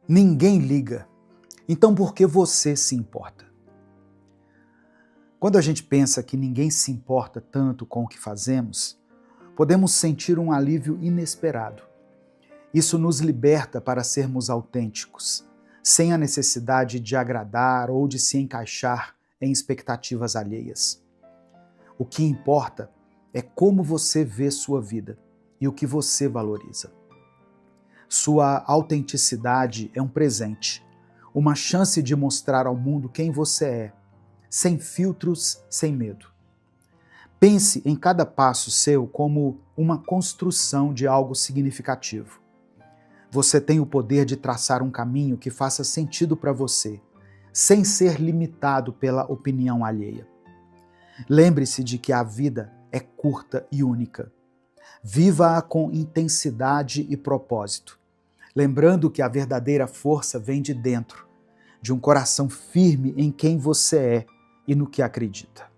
Ninguém liga. Então por que você se importa? Quando a gente pensa que ninguém se importa tanto com o que fazemos, podemos sentir um alívio inesperado. Isso nos liberta para sermos autênticos, sem a necessidade de agradar ou de se encaixar em expectativas alheias. O que importa é como você vê sua vida e o que você valoriza. Sua autenticidade é um presente, uma chance de mostrar ao mundo quem você é, sem filtros, sem medo. Pense em cada passo seu como uma construção de algo significativo. Você tem o poder de traçar um caminho que faça sentido para você, sem ser limitado pela opinião alheia. Lembre-se de que a vida é curta e única. Viva-a com intensidade e propósito, lembrando que a verdadeira força vem de dentro, de um coração firme em quem você é e no que acredita.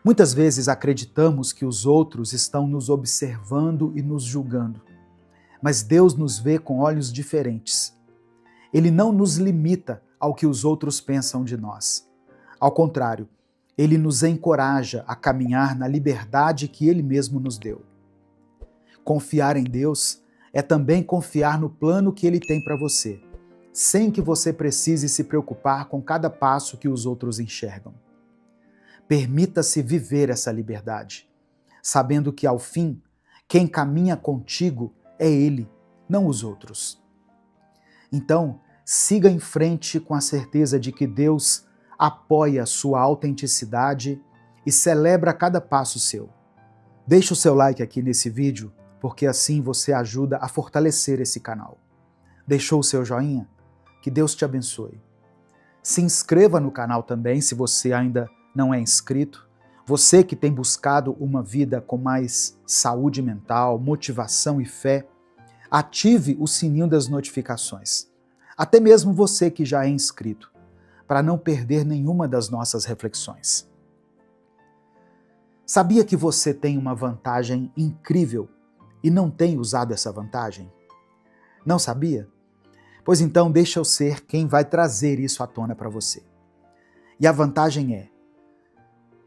Muitas vezes acreditamos que os outros estão nos observando e nos julgando, mas Deus nos vê com olhos diferentes. Ele não nos limita ao que os outros pensam de nós. Ao contrário, Ele nos encoraja a caminhar na liberdade que Ele mesmo nos deu. Confiar em Deus é também confiar no plano que Ele tem para você, sem que você precise se preocupar com cada passo que os outros enxergam. Permita-se viver essa liberdade, sabendo que, ao fim, quem caminha contigo é Ele, não os outros. Então, siga em frente com a certeza de que Deus apoia sua autenticidade e celebra cada passo seu. Deixe o seu like aqui nesse vídeo, porque assim você ajuda a fortalecer esse canal. Deixou o seu joinha? Que Deus te abençoe. Se inscreva no canal também, se você ainda não é inscrito. Você que tem buscado uma vida com mais saúde mental, motivação e fé, ative o sininho das notificações. Até mesmo você que já é inscrito, para não perder nenhuma das nossas reflexões. Sabia que você tem uma vantagem incrível e não tem usado essa vantagem? Não sabia? Pois então deixa eu ser quem vai trazer isso à tona para você. E a vantagem é: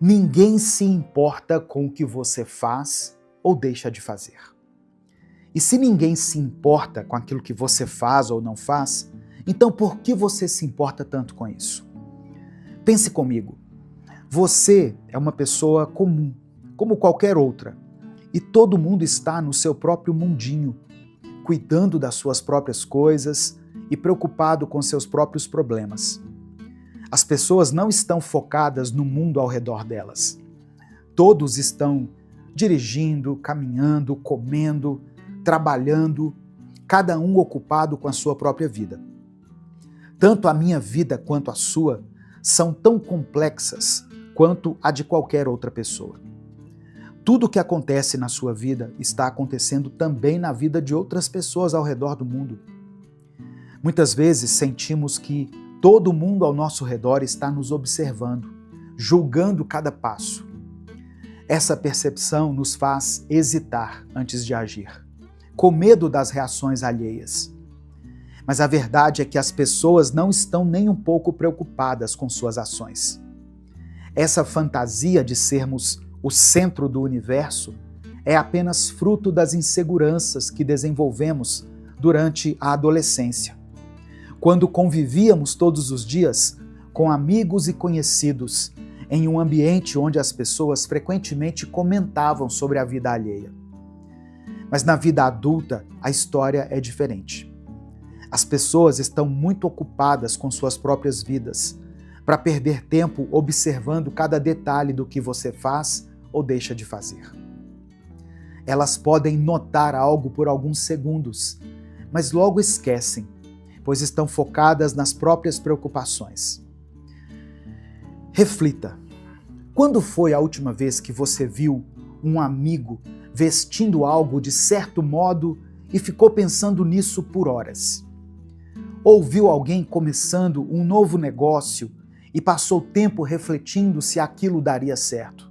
ninguém se importa com o que você faz ou deixa de fazer. E se ninguém se importa com aquilo que você faz ou não faz, então por que você se importa tanto com isso? Pense comigo. Você é uma pessoa comum, como qualquer outra, e todo mundo está no seu próprio mundinho, cuidando das suas próprias coisas e preocupado com seus próprios problemas. As pessoas não estão focadas no mundo ao redor delas. Todos estão dirigindo, caminhando, comendo, trabalhando, cada um ocupado com a sua própria vida. Tanto a minha vida quanto a sua são tão complexas quanto a de qualquer outra pessoa. Tudo o que acontece na sua vida está acontecendo também na vida de outras pessoas ao redor do mundo. Muitas vezes sentimos que todo mundo ao nosso redor está nos observando, julgando cada passo. Essa percepção nos faz hesitar antes de agir, com medo das reações alheias. Mas a verdade é que as pessoas não estão nem um pouco preocupadas com suas ações. Essa fantasia de sermos o centro do universo é apenas fruto das inseguranças que desenvolvemos durante a adolescência, quando convivíamos todos os dias com amigos e conhecidos em um ambiente onde as pessoas frequentemente comentavam sobre a vida alheia. Mas na vida adulta, a história é diferente. As pessoas estão muito ocupadas com suas próprias vidas, para perder tempo observando cada detalhe do que você faz ou deixa de fazer. Elas podem notar algo por alguns segundos, mas logo esquecem, pois estão focadas nas próprias preocupações. Reflita. Quando foi a última vez que você viu um amigo vestindo algo de certo modo e ficou pensando nisso por horas? Ou viu alguém começando um novo negócio e passou tempo refletindo se aquilo daria certo?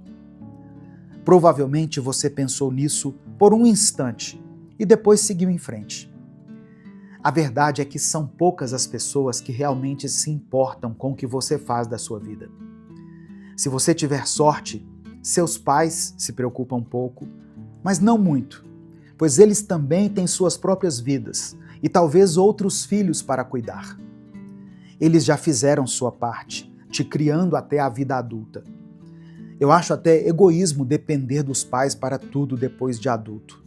Provavelmente você pensou nisso por um instante e depois seguiu em frente. A verdade é que são poucas as pessoas que realmente se importam com o que você faz da sua vida. Se você tiver sorte, seus pais se preocupam um pouco, mas não muito, pois eles também têm suas próprias vidas e talvez outros filhos para cuidar. Eles já fizeram sua parte, te criando até a vida adulta. Eu acho até egoísmo depender dos pais para tudo depois de adulto.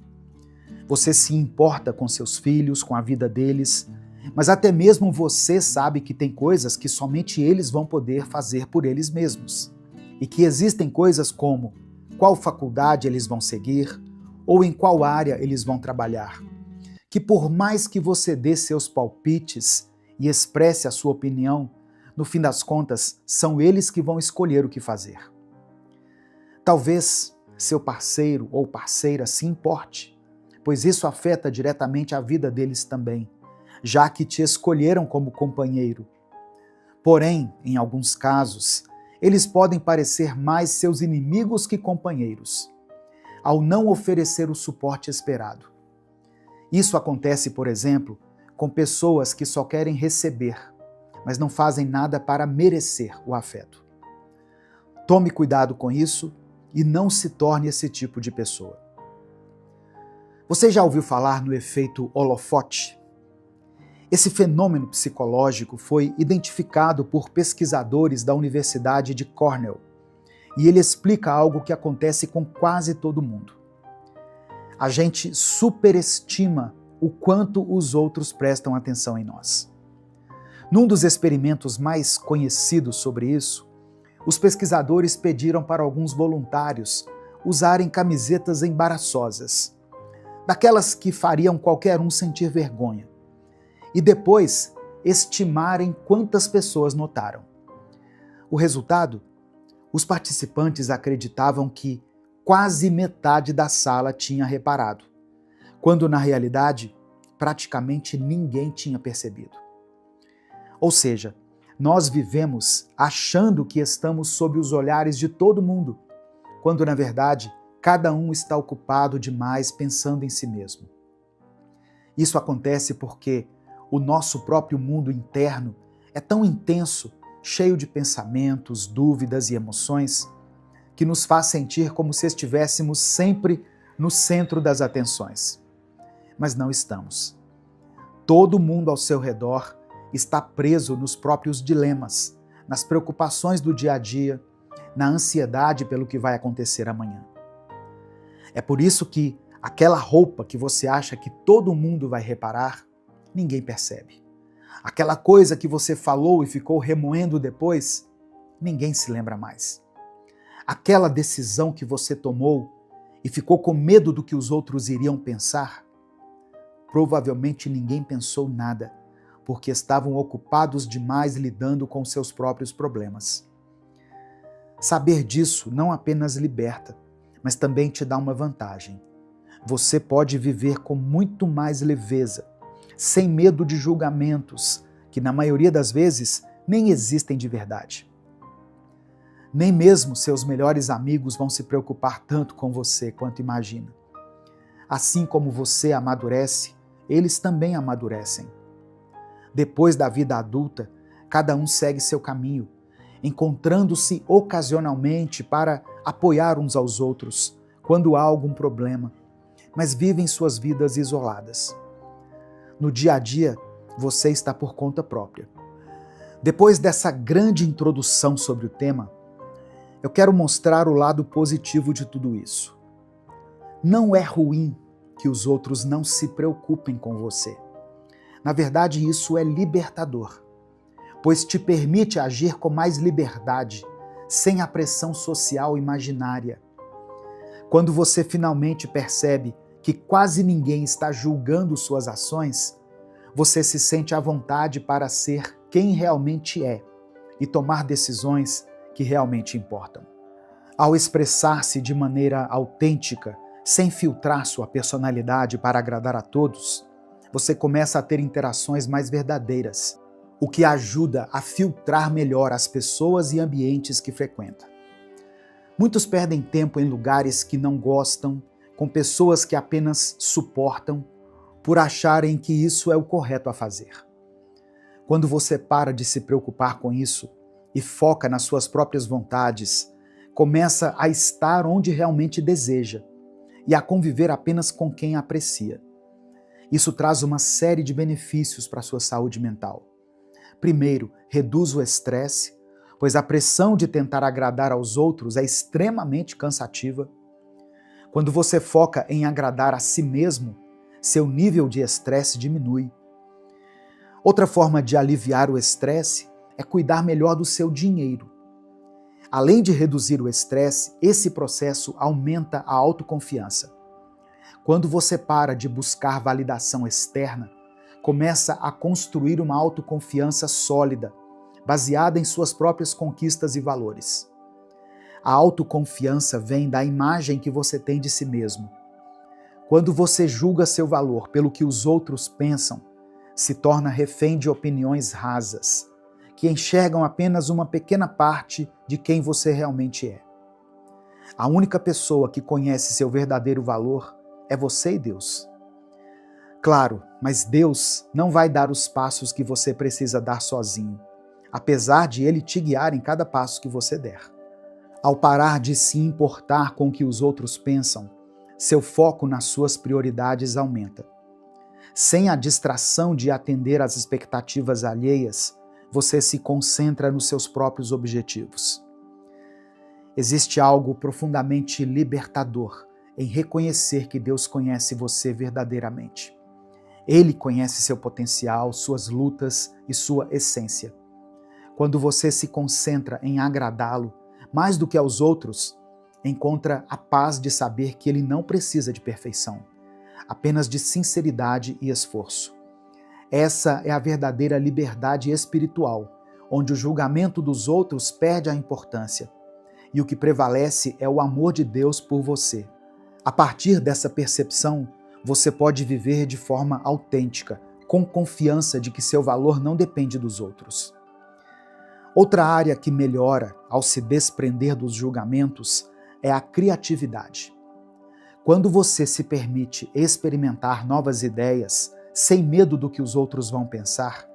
Você se importa com seus filhos, com a vida deles, mas até mesmo você sabe que tem coisas que somente eles vão poder fazer por eles mesmos. E que existem coisas como qual faculdade eles vão seguir ou em qual área eles vão trabalhar, que por mais que você dê seus palpites e expresse a sua opinião, no fim das contas, são eles que vão escolher o que fazer. Talvez seu parceiro ou parceira se importe, pois isso afeta diretamente a vida deles também, já que te escolheram como companheiro. Porém, em alguns casos, eles podem parecer mais seus inimigos que companheiros, ao não oferecer o suporte esperado. Isso acontece, por exemplo, com pessoas que só querem receber, mas não fazem nada para merecer o afeto. Tome cuidado com isso e não se torne esse tipo de pessoa. Você já ouviu falar no efeito holofote? Esse fenômeno psicológico foi identificado por pesquisadores da Universidade de Cornell e ele explica algo que acontece com quase todo mundo. A gente superestima o quanto os outros prestam atenção em nós. Num dos experimentos mais conhecidos sobre isso, os pesquisadores pediram para alguns voluntários usarem camisetas embaraçosas, daquelas que fariam qualquer um sentir vergonha, e depois estimarem quantas pessoas notaram. O resultado? Os participantes acreditavam que quase metade da sala tinha reparado, quando na realidade praticamente ninguém tinha percebido. Ou seja, nós vivemos achando que estamos sob os olhares de todo mundo, quando na verdade cada um está ocupado demais pensando em si mesmo. Isso acontece porque o nosso próprio mundo interno é tão intenso, cheio de pensamentos, dúvidas e emoções, que nos faz sentir como se estivéssemos sempre no centro das atenções. Mas não estamos. Todo mundo ao seu redor está preso nos próprios dilemas, nas preocupações do dia a dia, na ansiedade pelo que vai acontecer amanhã. É por isso que aquela roupa que você acha que todo mundo vai reparar, ninguém percebe. Aquela coisa que você falou e ficou remoendo depois, ninguém se lembra mais. Aquela decisão que você tomou e ficou com medo do que os outros iriam pensar, provavelmente ninguém pensou nada, porque estavam ocupados demais lidando com seus próprios problemas. Saber disso não apenas liberta, mas também te dá uma vantagem. Você pode viver com muito mais leveza, sem medo de julgamentos, que na maioria das vezes nem existem de verdade. Nem mesmo seus melhores amigos vão se preocupar tanto com você quanto imagina. Assim como você amadurece, eles também amadurecem. Depois da vida adulta, cada um segue seu caminho, encontrando-se ocasionalmente para apoiar uns aos outros quando há algum problema, mas vivem suas vidas isoladas. No dia a dia, você está por conta própria. Depois dessa grande introdução sobre o tema, eu quero mostrar o lado positivo de tudo isso. Não é ruim que os outros não se preocupem com você. Na verdade, isso é libertador, pois te permite agir com mais liberdade, sem a pressão social imaginária. Quando você finalmente percebe que quase ninguém está julgando suas ações, você se sente à vontade para ser quem realmente é e tomar decisões que realmente importam. Ao expressar-se de maneira autêntica, sem filtrar sua personalidade para agradar a todos, você começa a ter interações mais verdadeiras, o que ajuda a filtrar melhor as pessoas e ambientes que frequenta. Muitos perdem tempo em lugares que não gostam, com pessoas que apenas suportam, por acharem que isso é o correto a fazer. Quando você para de se preocupar com isso e foca nas suas próprias vontades, começa a estar onde realmente deseja e a conviver apenas com quem aprecia. Isso traz uma série de benefícios para a sua saúde mental. Primeiro, reduz o estresse, pois a pressão de tentar agradar aos outros é extremamente cansativa. Quando você foca em agradar a si mesmo, seu nível de estresse diminui. Outra forma de aliviar o estresse é cuidar melhor do seu dinheiro. Além de reduzir o estresse, esse processo aumenta a autoconfiança. Quando você para de buscar validação externa, começa a construir uma autoconfiança sólida, baseada em suas próprias conquistas e valores. A autoconfiança vem da imagem que você tem de si mesmo. Quando você julga seu valor pelo que os outros pensam, se torna refém de opiniões rasas, que enxergam apenas uma pequena parte de quem você realmente é. A única pessoa que conhece seu verdadeiro valor é você e Deus. Claro, mas Deus não vai dar os passos que você precisa dar sozinho, apesar de Ele te guiar em cada passo que você der. Ao parar de se importar com o que os outros pensam, seu foco nas suas prioridades aumenta. Sem a distração de atender às expectativas alheias, você se concentra nos seus próprios objetivos. Existe algo profundamente libertador em reconhecer que Deus conhece você verdadeiramente. Ele conhece seu potencial, suas lutas e sua essência. Quando você se concentra em agradá-lo, mais do que aos outros, encontra a paz de saber que ele não precisa de perfeição, apenas de sinceridade e esforço. Essa é a verdadeira liberdade espiritual, onde o julgamento dos outros perde a importância e o que prevalece é o amor de Deus por você. A partir dessa percepção, você pode viver de forma autêntica, com confiança de que seu valor não depende dos outros. Outra área que melhora ao se desprender dos julgamentos é a criatividade. Quando você se permite experimentar novas ideias, sem medo do que os outros vão pensar,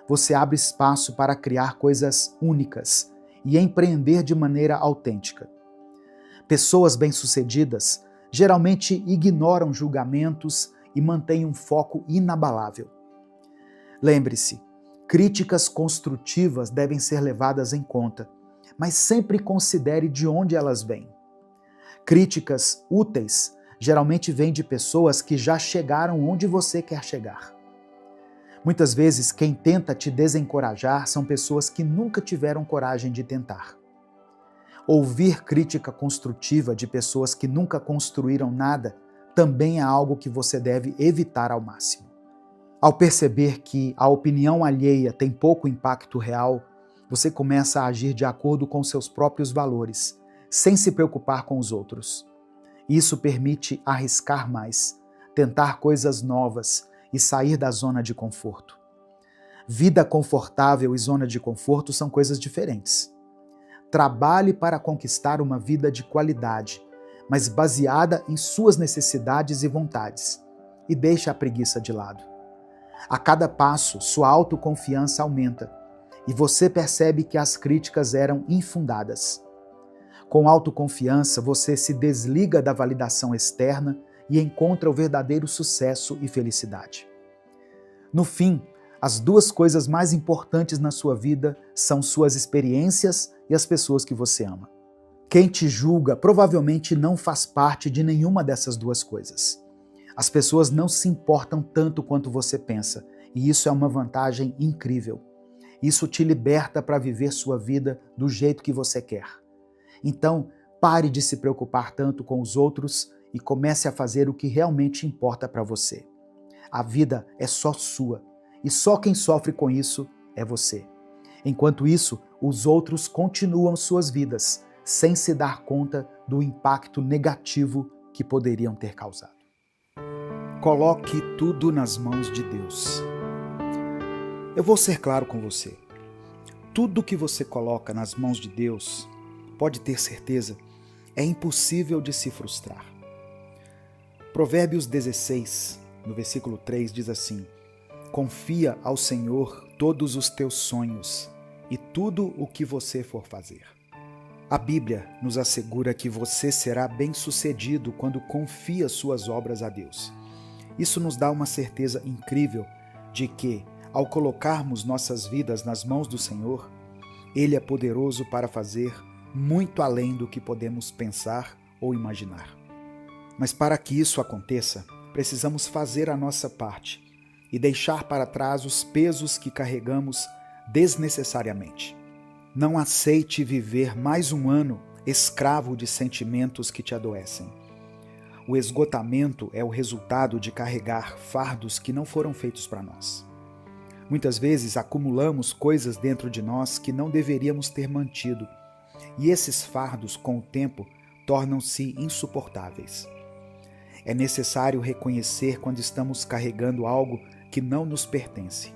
você abre espaço para criar coisas únicas e empreender de maneira autêntica. Pessoas bem-sucedidas geralmente ignoram julgamentos e mantêm um foco inabalável. Lembre-se, críticas construtivas devem ser levadas em conta, mas sempre considere de onde elas vêm. Críticas úteis geralmente vêm de pessoas que já chegaram onde você quer chegar. Muitas vezes, quem tenta te desencorajar são pessoas que nunca tiveram coragem de tentar. Ouvir crítica construtiva de pessoas que nunca construíram nada também é algo que você deve evitar ao máximo. Ao perceber que a opinião alheia tem pouco impacto real, você começa a agir de acordo com seus próprios valores, sem se preocupar com os outros. Isso permite arriscar mais, tentar coisas novas e sair da zona de conforto. Vida confortável e zona de conforto são coisas diferentes. Trabalhe para conquistar uma vida de qualidade, mas baseada em suas necessidades e vontades, e deixe a preguiça de lado. A cada passo, sua autoconfiança aumenta, e você percebe que as críticas eram infundadas. Com autoconfiança, você se desliga da validação externa e encontra o verdadeiro sucesso e felicidade. No fim, as duas coisas mais importantes na sua vida são suas experiências e as pessoas que você ama. Quem te julga provavelmente não faz parte de nenhuma dessas duas coisas. As pessoas não se importam tanto quanto você pensa, e isso é uma vantagem incrível. Isso te liberta para viver sua vida do jeito que você quer. Então, pare de se preocupar tanto com os outros e comece a fazer o que realmente importa para você. A vida é só sua, e só quem sofre com isso é você. Enquanto isso, os outros continuam suas vidas, sem se dar conta do impacto negativo que poderiam ter causado. Coloque tudo nas mãos de Deus. Eu vou ser claro com você. Tudo que você coloca nas mãos de Deus, pode ter certeza, é impossível de se frustrar. Provérbios 16, no versículo 3, diz assim: confia ao Senhor todos os teus sonhos e tudo o que você for fazer. A Bíblia nos assegura que você será bem-sucedido quando confia suas obras a Deus. Isso nos dá uma certeza incrível de que, ao colocarmos nossas vidas nas mãos do Senhor, Ele é poderoso para fazer muito além do que podemos pensar ou imaginar. Mas para que isso aconteça, precisamos fazer a nossa parte e deixar para trás os pesos que carregamos desnecessariamente. Não aceite viver mais um ano escravo de sentimentos que te adoecem. O esgotamento é o resultado de carregar fardos que não foram feitos para nós. Muitas vezes acumulamos coisas dentro de nós que não deveríamos ter mantido, e esses fardos, com o tempo, tornam-se insuportáveis. É necessário reconhecer quando estamos carregando algo que não nos pertence,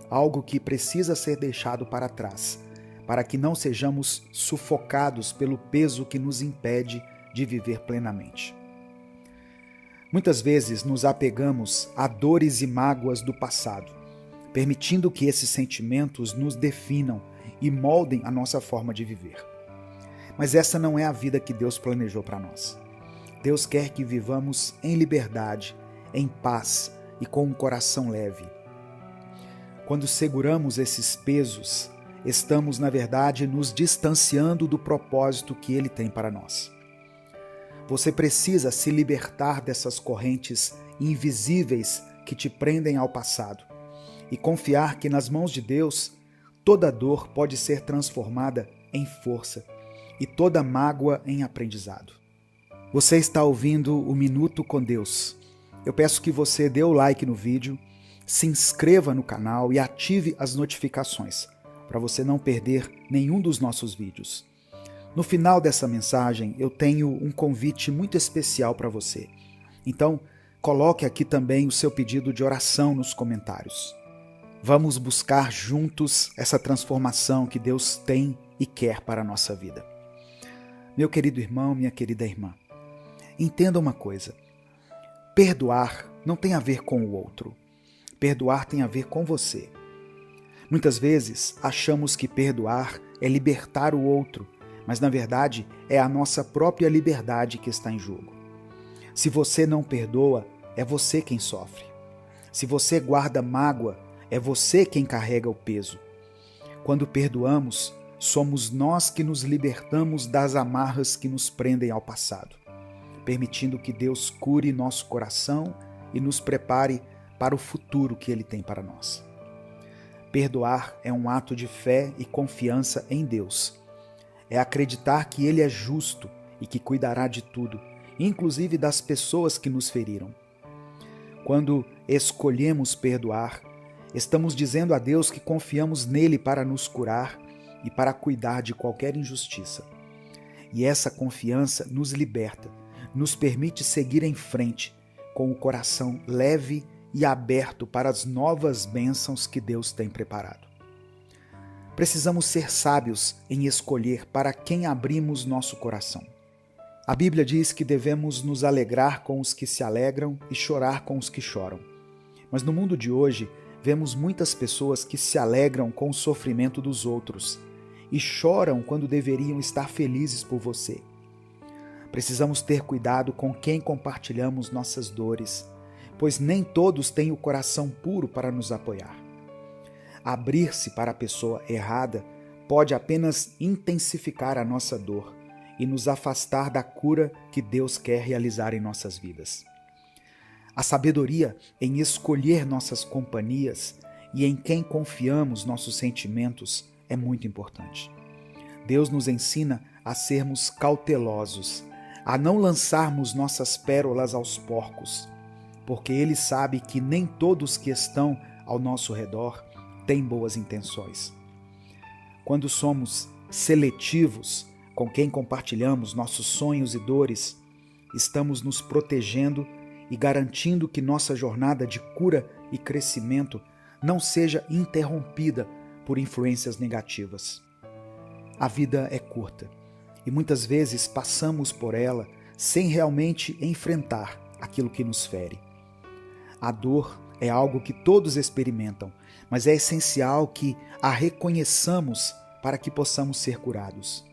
algo que precisa ser deixado para trás, para que não sejamos sufocados pelo peso que nos impede de viver plenamente. Muitas vezes nos apegamos a dores e mágoas do passado, permitindo que esses sentimentos nos definam e moldem a nossa forma de viver. Mas essa não é a vida que Deus planejou para nós. Deus quer que vivamos em liberdade, em paz e com um coração leve. Quando seguramos esses pesos, estamos, na verdade, nos distanciando do propósito que Ele tem para nós. Você precisa se libertar dessas correntes invisíveis que te prendem ao passado e confiar que nas mãos de Deus toda dor pode ser transformada em força e toda mágoa em aprendizado. Você está ouvindo o Minuto com Deus. Eu peço que você dê o like no vídeo, se inscreva no canal e ative as notificações, para você não perder nenhum dos nossos vídeos. No final dessa mensagem, eu tenho um convite muito especial para você. Então, coloque aqui também o seu pedido de oração nos comentários. Vamos buscar juntos essa transformação que Deus tem e quer para a nossa vida. Meu querido irmão, minha querida irmã, entenda uma coisa. Perdoar não tem a ver com o outro. Perdoar tem a ver com você. Muitas vezes achamos que perdoar é libertar o outro, mas na verdade é a nossa própria liberdade que está em jogo. Se você não perdoa, é você quem sofre. Se você guarda mágoa, é você quem carrega o peso. Quando perdoamos, somos nós que nos libertamos das amarras que nos prendem ao passado, permitindo que Deus cure nosso coração e nos prepare para o futuro que Ele tem para nós. Perdoar é um ato de fé e confiança em Deus. É acreditar que Ele é justo e que cuidará de tudo, inclusive das pessoas que nos feriram. Quando escolhemos perdoar, estamos dizendo a Deus que confiamos nele para nos curar e para cuidar de qualquer injustiça. E essa confiança nos liberta, nos permite seguir em frente, com o coração leve e aberto para as novas bênçãos que Deus tem preparado. Precisamos ser sábios em escolher para quem abrimos nosso coração. A Bíblia diz que devemos nos alegrar com os que se alegram e chorar com os que choram. Mas no mundo de hoje, vemos muitas pessoas que se alegram com o sofrimento dos outros e choram quando deveriam estar felizes por você. Precisamos ter cuidado com quem compartilhamos nossas dores, pois nem todos têm o coração puro para nos apoiar. Abrir-se para a pessoa errada pode apenas intensificar a nossa dor e nos afastar da cura que Deus quer realizar em nossas vidas. A sabedoria em escolher nossas companhias e em quem confiamos nossos sentimentos é muito importante. Deus nos ensina a sermos cautelosos, a não lançarmos nossas pérolas aos porcos, porque Ele sabe que nem todos que estão ao nosso redor têm boas intenções. Quando somos seletivos com quem compartilhamos nossos sonhos e dores, estamos nos protegendo e garantindo que nossa jornada de cura e crescimento não seja interrompida por influências negativas. A vida é curta e muitas vezes passamos por ela sem realmente enfrentar aquilo que nos fere. A dor é algo que todos experimentam, mas é essencial que a reconheçamos para que possamos ser curados.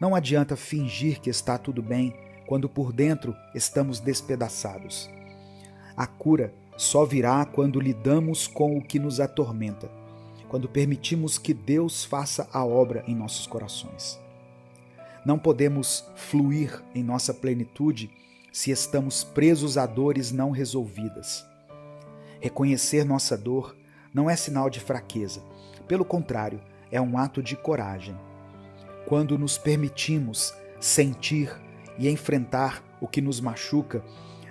Não adianta fingir que está tudo bem quando por dentro estamos despedaçados. A cura só virá quando lidamos com o que nos atormenta, quando permitimos que Deus faça a obra em nossos corações. Não podemos fluir em nossa plenitude se estamos presos a dores não resolvidas. Reconhecer nossa dor não é sinal de fraqueza, pelo contrário, é um ato de coragem. Quando nos permitimos sentir e enfrentar o que nos machuca,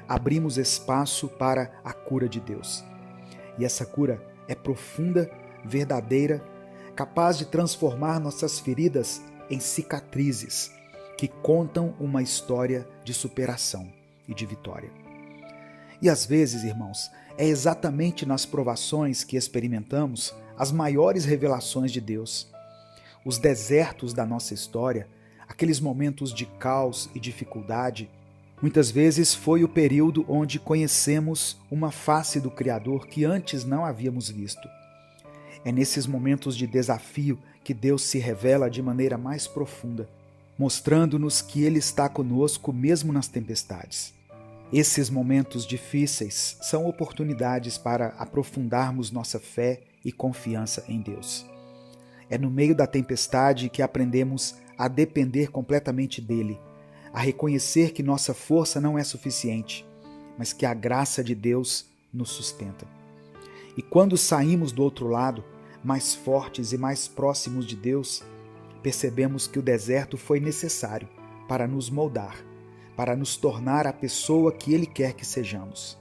abrimos espaço para a cura de Deus. E essa cura é profunda, verdadeira, capaz de transformar nossas feridas em cicatrizes que contam uma história de superação e de vitória. E às vezes, irmãos, é exatamente nas provações que experimentamos as maiores revelações de Deus. Os desertos da nossa história, aqueles momentos de caos e dificuldade, muitas vezes foi o período onde conhecemos uma face do Criador que antes não havíamos visto. É nesses momentos de desafio que Deus se revela de maneira mais profunda, mostrando-nos que Ele está conosco mesmo nas tempestades. Esses momentos difíceis são oportunidades para aprofundarmos nossa fé e confiança em Deus. É no meio da tempestade que aprendemos a depender completamente dEle, a reconhecer que nossa força não é suficiente, mas que a graça de Deus nos sustenta. E quando saímos do outro lado, mais fortes e mais próximos de Deus, percebemos que o deserto foi necessário para nos moldar, para nos tornar a pessoa que Ele quer que sejamos.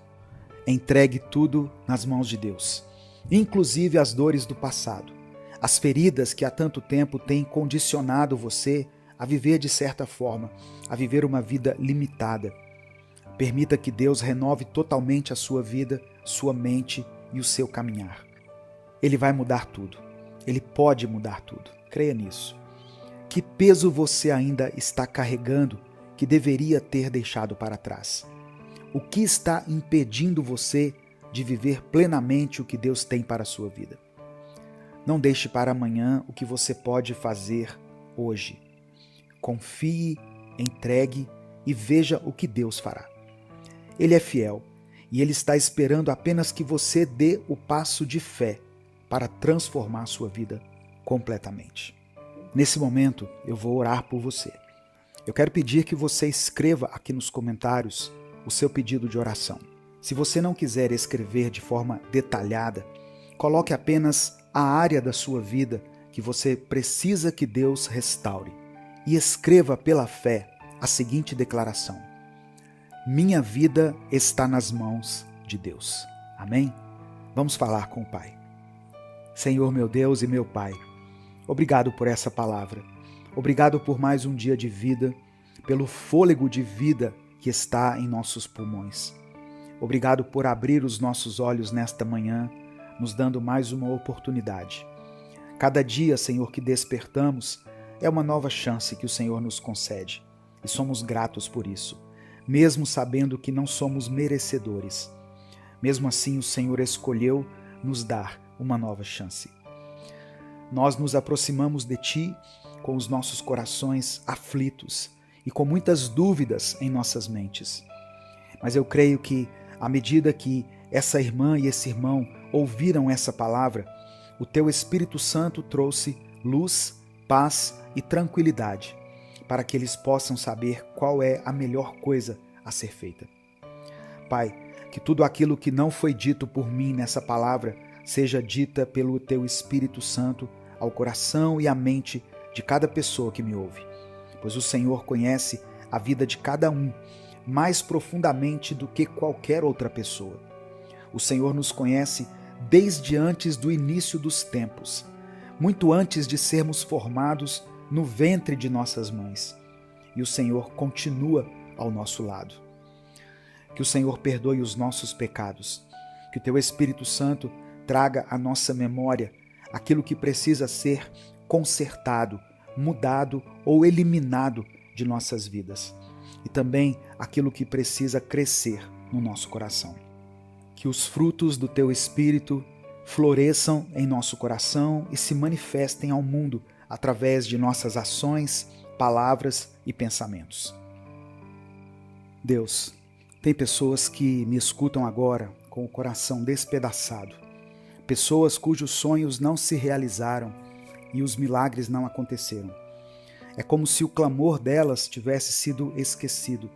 Entregue tudo nas mãos de Deus, inclusive as dores do passado, as feridas que há tanto tempo têm condicionado você a viver de certa forma, a viver uma vida limitada. Permita que Deus renove totalmente a sua vida, sua mente e o seu caminhar. Ele vai mudar tudo. Ele pode mudar tudo. Creia nisso. Que peso você ainda está carregando que deveria ter deixado para trás? O que está impedindo você de viver plenamente o que Deus tem para a sua vida? Não deixe para amanhã o que você pode fazer hoje. Confie, entregue e veja o que Deus fará. Ele é fiel e Ele está esperando apenas que você dê o passo de fé para transformar a sua vida completamente. Nesse momento, eu vou orar por você. Eu quero pedir que você escreva aqui nos comentários o seu pedido de oração. Se você não quiser escrever de forma detalhada, coloque apenas a área da sua vida que você precisa que Deus restaure e escreva pela fé a seguinte declaração: minha vida está nas mãos de Deus. Amém? Vamos falar com o Pai. Senhor, meu Deus e meu Pai, obrigado por essa palavra. Obrigado por mais um dia de vida, pelo fôlego de vida que está em nossos pulmões. Obrigado por abrir os nossos olhos nesta manhã, nos dando mais uma oportunidade. Cada dia, Senhor, que despertamos, é uma nova chance que o Senhor nos concede. E somos gratos por isso, mesmo sabendo que não somos merecedores. Mesmo assim, o Senhor escolheu nos dar uma nova chance. Nós nos aproximamos de Ti com os nossos corações aflitos e com muitas dúvidas em nossas mentes. Mas eu creio que, à medida que essa irmã e esse irmão ouviram essa palavra, o Teu Espírito Santo trouxe luz, paz e tranquilidade para que eles possam saber qual é a melhor coisa a ser feita. Pai, que tudo aquilo que não foi dito por mim nessa palavra seja dita pelo Teu Espírito Santo ao coração e à mente de cada pessoa que me ouve, pois o Senhor conhece a vida de cada um mais profundamente do que qualquer outra pessoa. O Senhor nos conhece desde antes do início dos tempos, muito antes de sermos formados no ventre de nossas mães. E o Senhor continua ao nosso lado. Que o Senhor perdoe os nossos pecados, que o Teu Espírito Santo traga à nossa memória aquilo que precisa ser consertado, mudado ou eliminado de nossas vidas, e também aquilo que precisa crescer no nosso coração. que os frutos do Teu Espírito floresçam em nosso coração e se manifestem ao mundo através de nossas ações, palavras e pensamentos. Deus, tem pessoas que me escutam agora com o coração despedaçado, pessoas cujos sonhos não se realizaram e os milagres não aconteceram. É como se o clamor delas tivesse sido esquecido,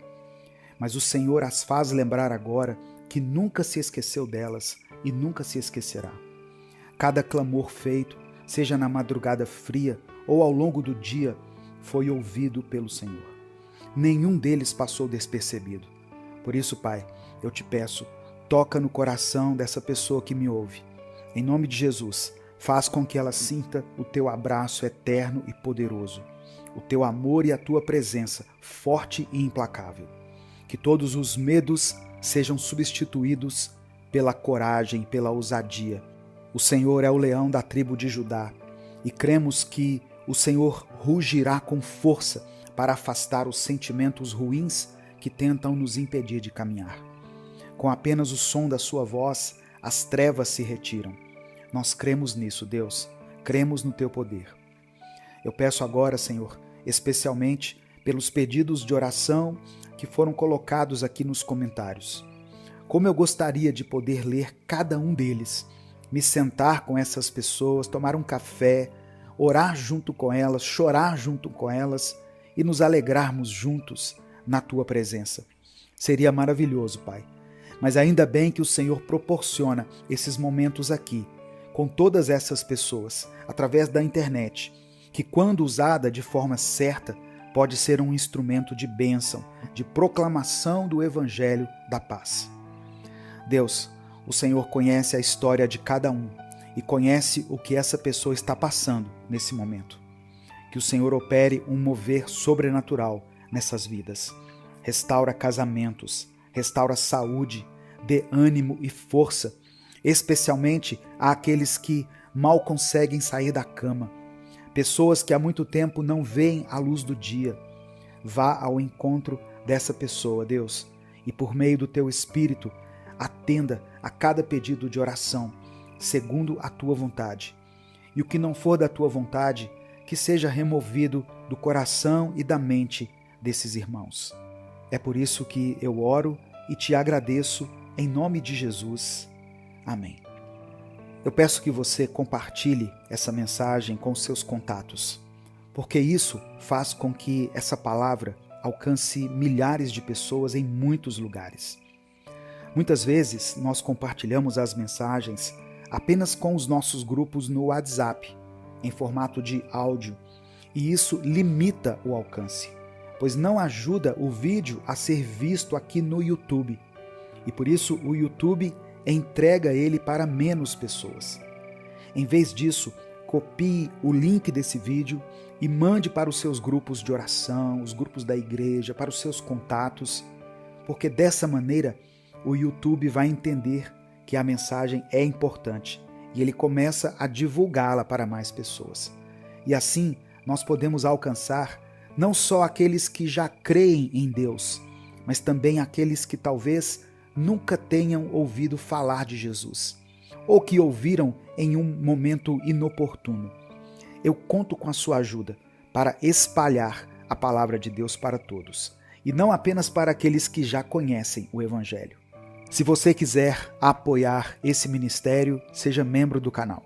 mas o Senhor as faz lembrar agora que nunca se esqueceu delas e nunca se esquecerá. Cada clamor feito, seja na madrugada fria ou ao longo do dia, foi ouvido pelo Senhor. Nenhum deles passou despercebido. Por isso, Pai, eu te peço, toca no coração dessa pessoa que me ouve. Em nome de Jesus, faz com que ela sinta o teu abraço eterno e poderoso, o teu amor e a tua presença forte e implacável. Que todos os medos sejam substituídos pela coragem, pela ousadia. O Senhor é o leão da tribo de Judá e cremos que o Senhor rugirá com força para afastar os sentimentos ruins que tentam nos impedir de caminhar. Com apenas o som da sua voz, as trevas se retiram. Nós cremos nisso, Deus. Cremos no teu poder. Eu peço agora, Senhor, especialmente pelos pedidos de oração que foram colocados aqui nos comentários. Como eu gostaria de poder ler cada um deles, me sentar com essas pessoas, tomar um café, orar junto com elas, chorar junto com elas e nos alegrarmos juntos na tua presença. Seria maravilhoso, Pai. Mas ainda bem que o Senhor proporciona esses momentos aqui, com todas essas pessoas, através da internet, que quando usada de forma certa, pode ser um instrumento de bênção, de proclamação do Evangelho da paz. Deus, o Senhor conhece a história de cada um e conhece o que essa pessoa está passando nesse momento. Que o Senhor opere um mover sobrenatural nessas vidas. Restaura casamentos, restaura saúde, dê ânimo e força, especialmente àqueles que mal conseguem sair da cama. Pessoas que há muito tempo não veem a luz do dia. Vá ao encontro dessa pessoa, Deus, e por meio do teu Espírito, atenda a cada pedido de oração, segundo a tua vontade. E o que não for da tua vontade, que seja removido do coração e da mente desses irmãos. É por isso que eu oro e te agradeço em nome de Jesus. Amém. Eu peço que você compartilhe essa mensagem com seus contatos, porque isso faz com que essa palavra alcance milhares de pessoas em muitos lugares. Muitas vezes nós compartilhamos as mensagens apenas com os nossos grupos no WhatsApp, em formato de áudio, e isso limita o alcance, pois não ajuda o vídeo a ser visto aqui no YouTube, e por isso o YouTube entrega ele para menos pessoas. Em vez disso, copie o link desse vídeo e mande para os seus grupos de oração, os grupos da igreja, para os seus contatos, porque dessa maneira o YouTube vai entender que a mensagem é importante e ele começa a divulgá-la para mais pessoas. E assim nós podemos alcançar não só aqueles que já creem em Deus, mas também aqueles que talvez nunca tenham ouvido falar de Jesus, ou que ouviram em um momento inoportuno. Eu conto com a sua ajuda para espalhar a palavra de Deus para todos, e não apenas para aqueles que já conhecem o Evangelho. Se você quiser apoiar esse ministério, seja membro do canal.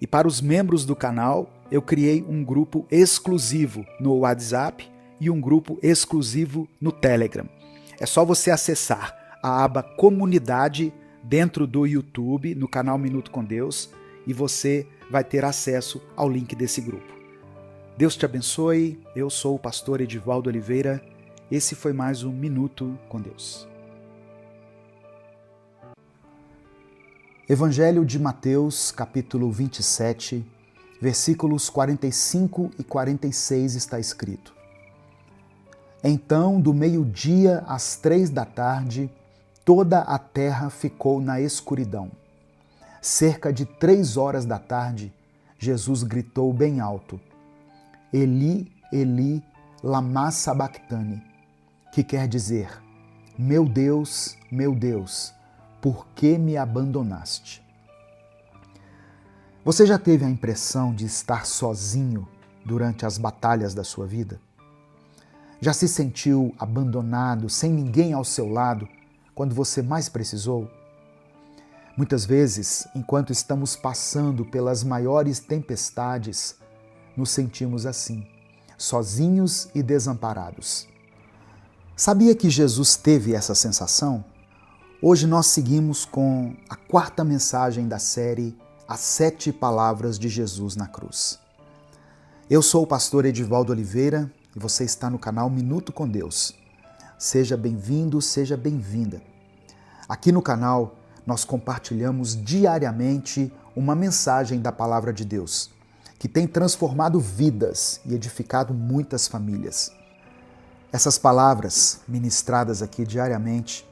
E para os membros do canal, eu criei um grupo exclusivo no WhatsApp e um grupo exclusivo no Telegram. É só você acessar a aba Comunidade dentro do YouTube, no canal Minuto com Deus, e você vai ter acesso ao link desse grupo. Deus te abençoe, eu sou o pastor Edivaldo Oliveira, esse foi mais um Minuto com Deus. Evangelho de Mateus, capítulo 27, versículos 45 e 46 está escrito: Então, do meio-dia às 3 da tarde, toda a terra ficou na escuridão. Cerca de 3 horas da tarde, Jesus gritou bem alto: Eli, Eli, lama sabactani, que quer dizer: meu Deus, por que me abandonaste? Você já teve a impressão de estar sozinho durante as batalhas da sua vida? Já se sentiu abandonado, sem ninguém ao seu lado, quando você mais precisou? Muitas vezes, enquanto estamos passando pelas maiores tempestades, nos sentimos assim, sozinhos e desamparados. Sabia que Jesus teve essa sensação? Hoje nós seguimos com a quarta mensagem da série As 7 Palavras de Jesus na Cruz. Eu sou o pastor Edivaldo Oliveira e você está no canal Minuto com Deus. Seja bem-vindo, seja bem-vinda. Aqui no canal nós compartilhamos diariamente uma mensagem da Palavra de Deus, que tem transformado vidas e edificado muitas famílias. Essas palavras, ministradas aqui diariamente,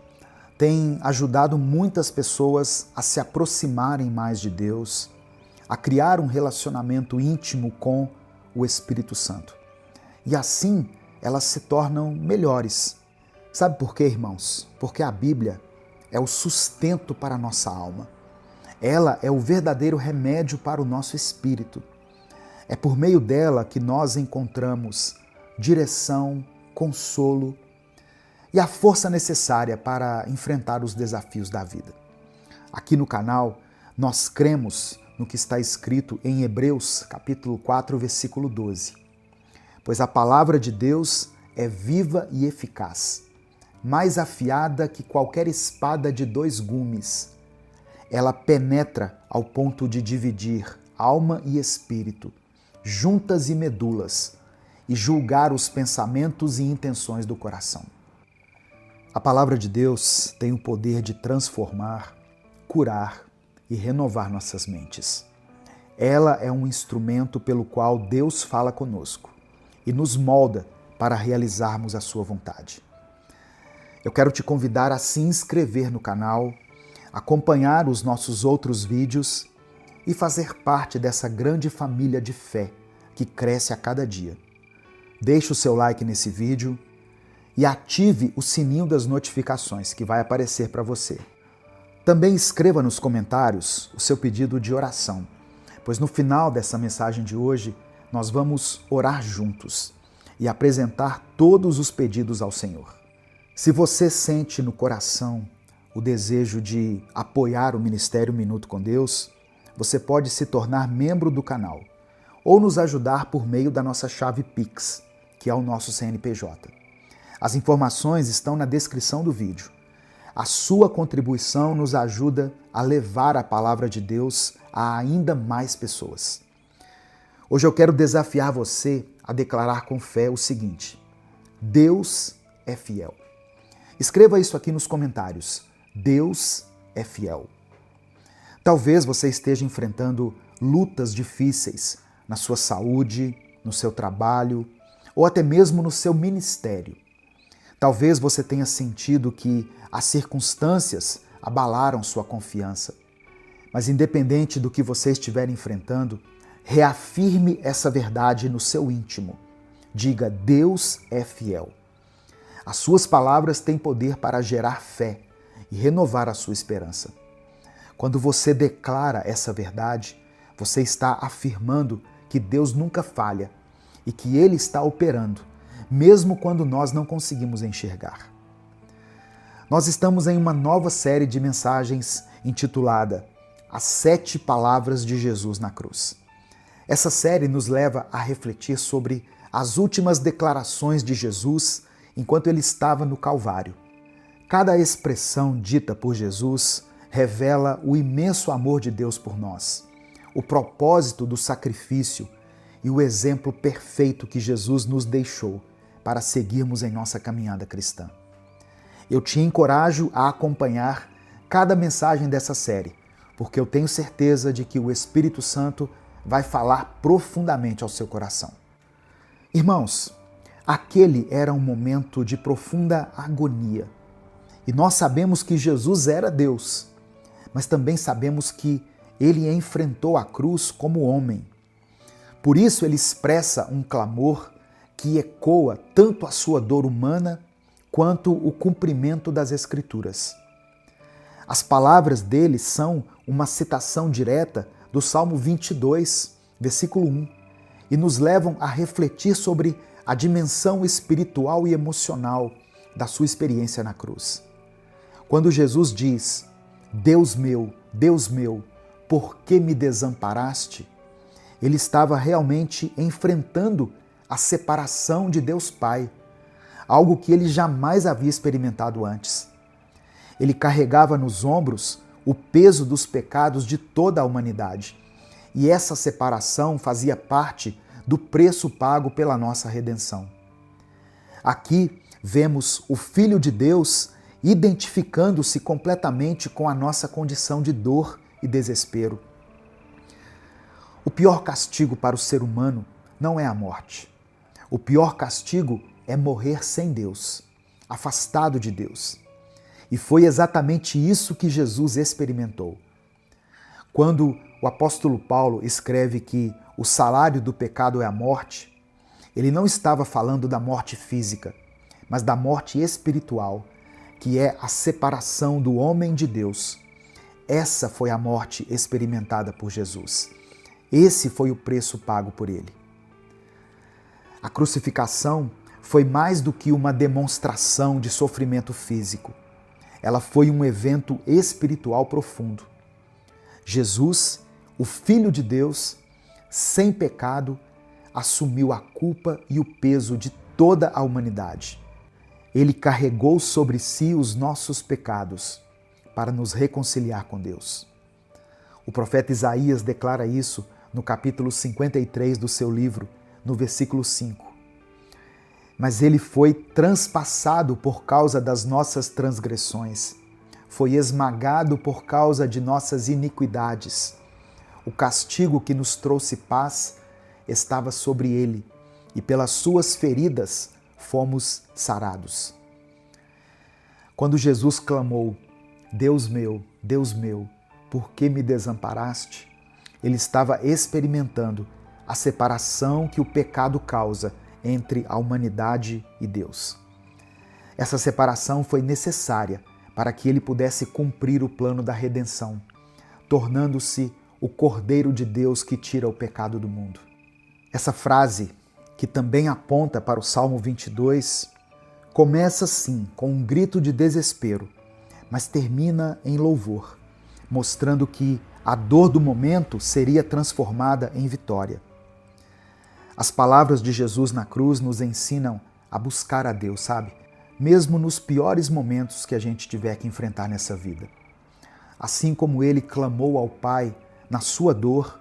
têm ajudado muitas pessoas a se aproximarem mais de Deus, a criar um relacionamento íntimo com o Espírito Santo. E assim elas se tornam melhores. Sabe por quê, irmãos? Porque a Bíblia é o sustento para a nossa alma. Ela é o verdadeiro remédio para o nosso espírito. É por meio dela que nós encontramos direção, consolo e a força necessária para enfrentar os desafios da vida. Aqui no canal, nós cremos no que está escrito em Hebreus, capítulo 4, versículo 12. Pois a palavra de Deus é viva e eficaz, mais afiada que qualquer espada de 2 gumes. Ela penetra ao ponto de dividir alma e espírito, juntas e medulas, e julgar os pensamentos e intenções do coração. A palavra de Deus tem o poder de transformar, curar e renovar nossas mentes. Ela é um instrumento pelo qual Deus fala conosco e nos molda para realizarmos a sua vontade. Eu quero te convidar a se inscrever no canal, acompanhar os nossos outros vídeos e fazer parte dessa grande família de fé que cresce a cada dia. Deixe o seu like nesse vídeo e ative o sininho das notificações que vai aparecer para você. Também escreva nos comentários o seu pedido de oração, pois no final dessa mensagem de hoje nós vamos orar juntos e apresentar todos os pedidos ao Senhor. Se você sente no coração o desejo de apoiar o Ministério Minuto com Deus, você pode se tornar membro do canal ou nos ajudar por meio da nossa chave Pix, que é o nosso CNPJ. As informações estão na descrição do vídeo. A sua contribuição nos ajuda a levar a palavra de Deus a ainda mais pessoas. Hoje eu quero desafiar você a declarar com fé o seguinte: Deus é fiel. Escreva isso aqui nos comentários. Deus é fiel. Talvez você esteja enfrentando lutas difíceis na sua saúde, no seu trabalho ou até mesmo no seu ministério. Talvez você tenha sentido que as circunstâncias abalaram sua confiança. Mas independente do que você estiver enfrentando, reafirme essa verdade no seu íntimo. Diga: Deus é fiel. As suas palavras têm poder para gerar fé e renovar a sua esperança. Quando você declara essa verdade, você está afirmando que Deus nunca falha e que Ele está operando, mesmo quando nós não conseguimos enxergar. Nós estamos em uma nova série de mensagens intitulada As 7 Palavras de Jesus na Cruz. Essa série nos leva a refletir sobre as últimas declarações de Jesus enquanto ele estava no Calvário. Cada expressão dita por Jesus revela o imenso amor de Deus por nós, o propósito do sacrifício e o exemplo perfeito que Jesus nos deixou para seguirmos em nossa caminhada cristã. Eu te encorajo a acompanhar cada mensagem dessa série, porque eu tenho certeza de que o Espírito Santo vai falar profundamente ao seu coração. Irmãos, aquele era um momento de profunda agonia. E nós sabemos que Jesus era Deus, mas também sabemos que ele enfrentou a cruz como homem. Por isso ele expressa um clamor que ecoa tanto a sua dor humana quanto o cumprimento das Escrituras. As palavras dele são uma citação direta do Salmo 22, versículo 1, e nos levam a refletir sobre a dimensão espiritual e emocional da sua experiência na cruz. Quando Jesus diz: Deus meu, por que me desamparaste? Ele estava realmente enfrentando a separação de Deus Pai, algo que ele jamais havia experimentado antes. Ele carregava nos ombros o peso dos pecados de toda a humanidade, e essa separação fazia parte do preço pago pela nossa redenção. Aqui vemos o Filho de Deus identificando-se completamente com a nossa condição de dor e desespero. O pior castigo para o ser humano não é a morte. O pior castigo é morrer sem Deus, afastado de Deus. E foi exatamente isso que Jesus experimentou. Quando o apóstolo Paulo escreve que o salário do pecado é a morte, ele não estava falando da morte física, mas da morte espiritual, que é a separação do homem de Deus. Essa foi a morte experimentada por Jesus. Esse foi o preço pago por ele. A crucificação foi mais do que uma demonstração de sofrimento físico. Ela foi um evento espiritual profundo. Jesus, o Filho de Deus, sem pecado, assumiu a culpa e o peso de toda a humanidade. Ele carregou sobre si os nossos pecados para nos reconciliar com Deus. O profeta Isaías declara isso no capítulo 53 do seu livro, no versículo 5. Mas ele foi transpassado por causa das nossas transgressões, foi esmagado por causa de nossas iniquidades. O castigo que nos trouxe paz estava sobre ele, e pelas suas feridas fomos sarados. Quando Jesus clamou: Deus meu, por que me desamparaste? Ele estava experimentando a separação que o pecado causa entre a humanidade e Deus. Essa separação foi necessária para que ele pudesse cumprir o plano da redenção, tornando-se o Cordeiro de Deus que tira o pecado do mundo. Essa frase, que também aponta para o Salmo 22, começa sim com um grito de desespero, mas termina em louvor, mostrando que a dor do momento seria transformada em vitória. As palavras de Jesus na cruz nos ensinam a buscar a Deus, sabe? Mesmo nos piores momentos que a gente tiver que enfrentar nessa vida. Assim como ele clamou ao Pai na sua dor,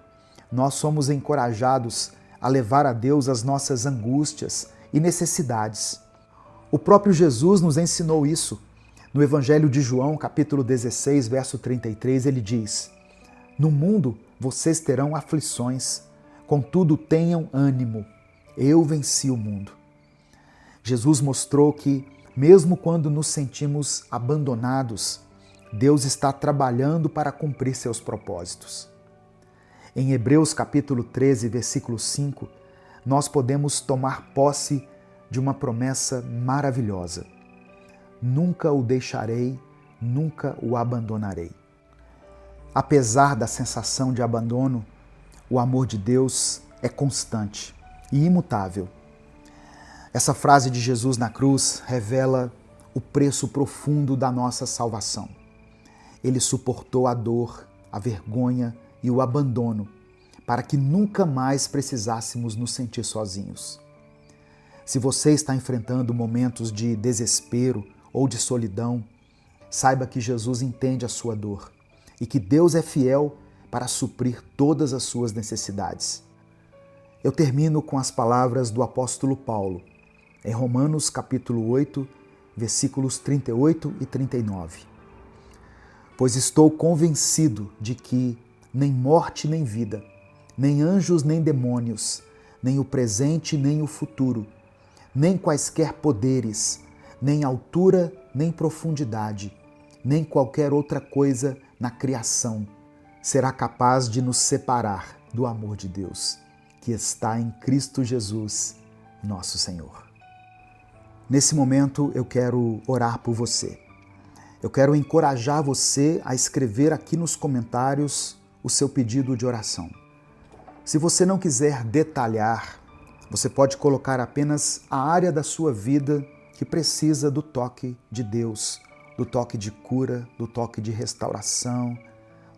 nós somos encorajados a levar a Deus as nossas angústias e necessidades. O próprio Jesus nos ensinou isso. No Evangelho de João, capítulo 16, verso 33, ele diz: No mundo vocês terão aflições, contudo tenham ânimo, eu venci o mundo. Jesus mostrou que, mesmo quando nos sentimos abandonados, Deus está trabalhando para cumprir seus propósitos. Em Hebreus capítulo 13, versículo 5, nós podemos tomar posse de uma promessa maravilhosa. Nunca o deixarei, nunca o abandonarei. Apesar da sensação de abandono, o amor de Deus é constante e imutável. Essa frase de Jesus na cruz revela o preço profundo da nossa salvação. Ele suportou a dor, a vergonha e o abandono para que nunca mais precisássemos nos sentir sozinhos. Se você está enfrentando momentos de desespero ou de solidão, saiba que Jesus entende a sua dor e que Deus é fiel para suprir todas as suas necessidades. Eu termino com as palavras do apóstolo Paulo, em Romanos capítulo 8, versículos 38 e 39. Pois estou convencido de que nem morte nem vida, nem anjos nem demônios, nem o presente nem o futuro, nem quaisquer poderes, nem altura nem profundidade, nem qualquer outra coisa na criação será capaz de nos separar do amor de Deus, que está em Cristo Jesus, nosso Senhor. Nesse momento eu quero orar por você. Eu quero encorajar você a escrever aqui nos comentários o seu pedido de oração. Se você não quiser detalhar, você pode colocar apenas a área da sua vida que precisa do toque de Deus, do toque de cura, do toque de restauração,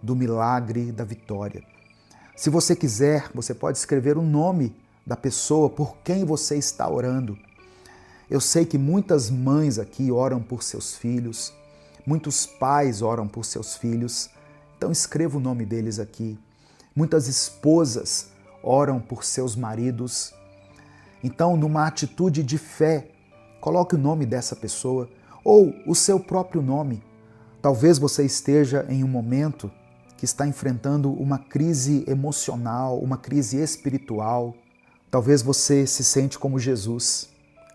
do milagre, da vitória. Se você quiser, você pode escrever o nome da pessoa por quem você está orando. Eu sei que muitas mães aqui oram por seus filhos, muitos pais oram por seus filhos, então escreva o nome deles aqui. Muitas esposas oram por seus maridos. Então, numa atitude de fé, coloque o nome dessa pessoa ou o seu próprio nome. Talvez você esteja em um momento que está enfrentando uma crise emocional, uma crise espiritual. Talvez você se sente como Jesus,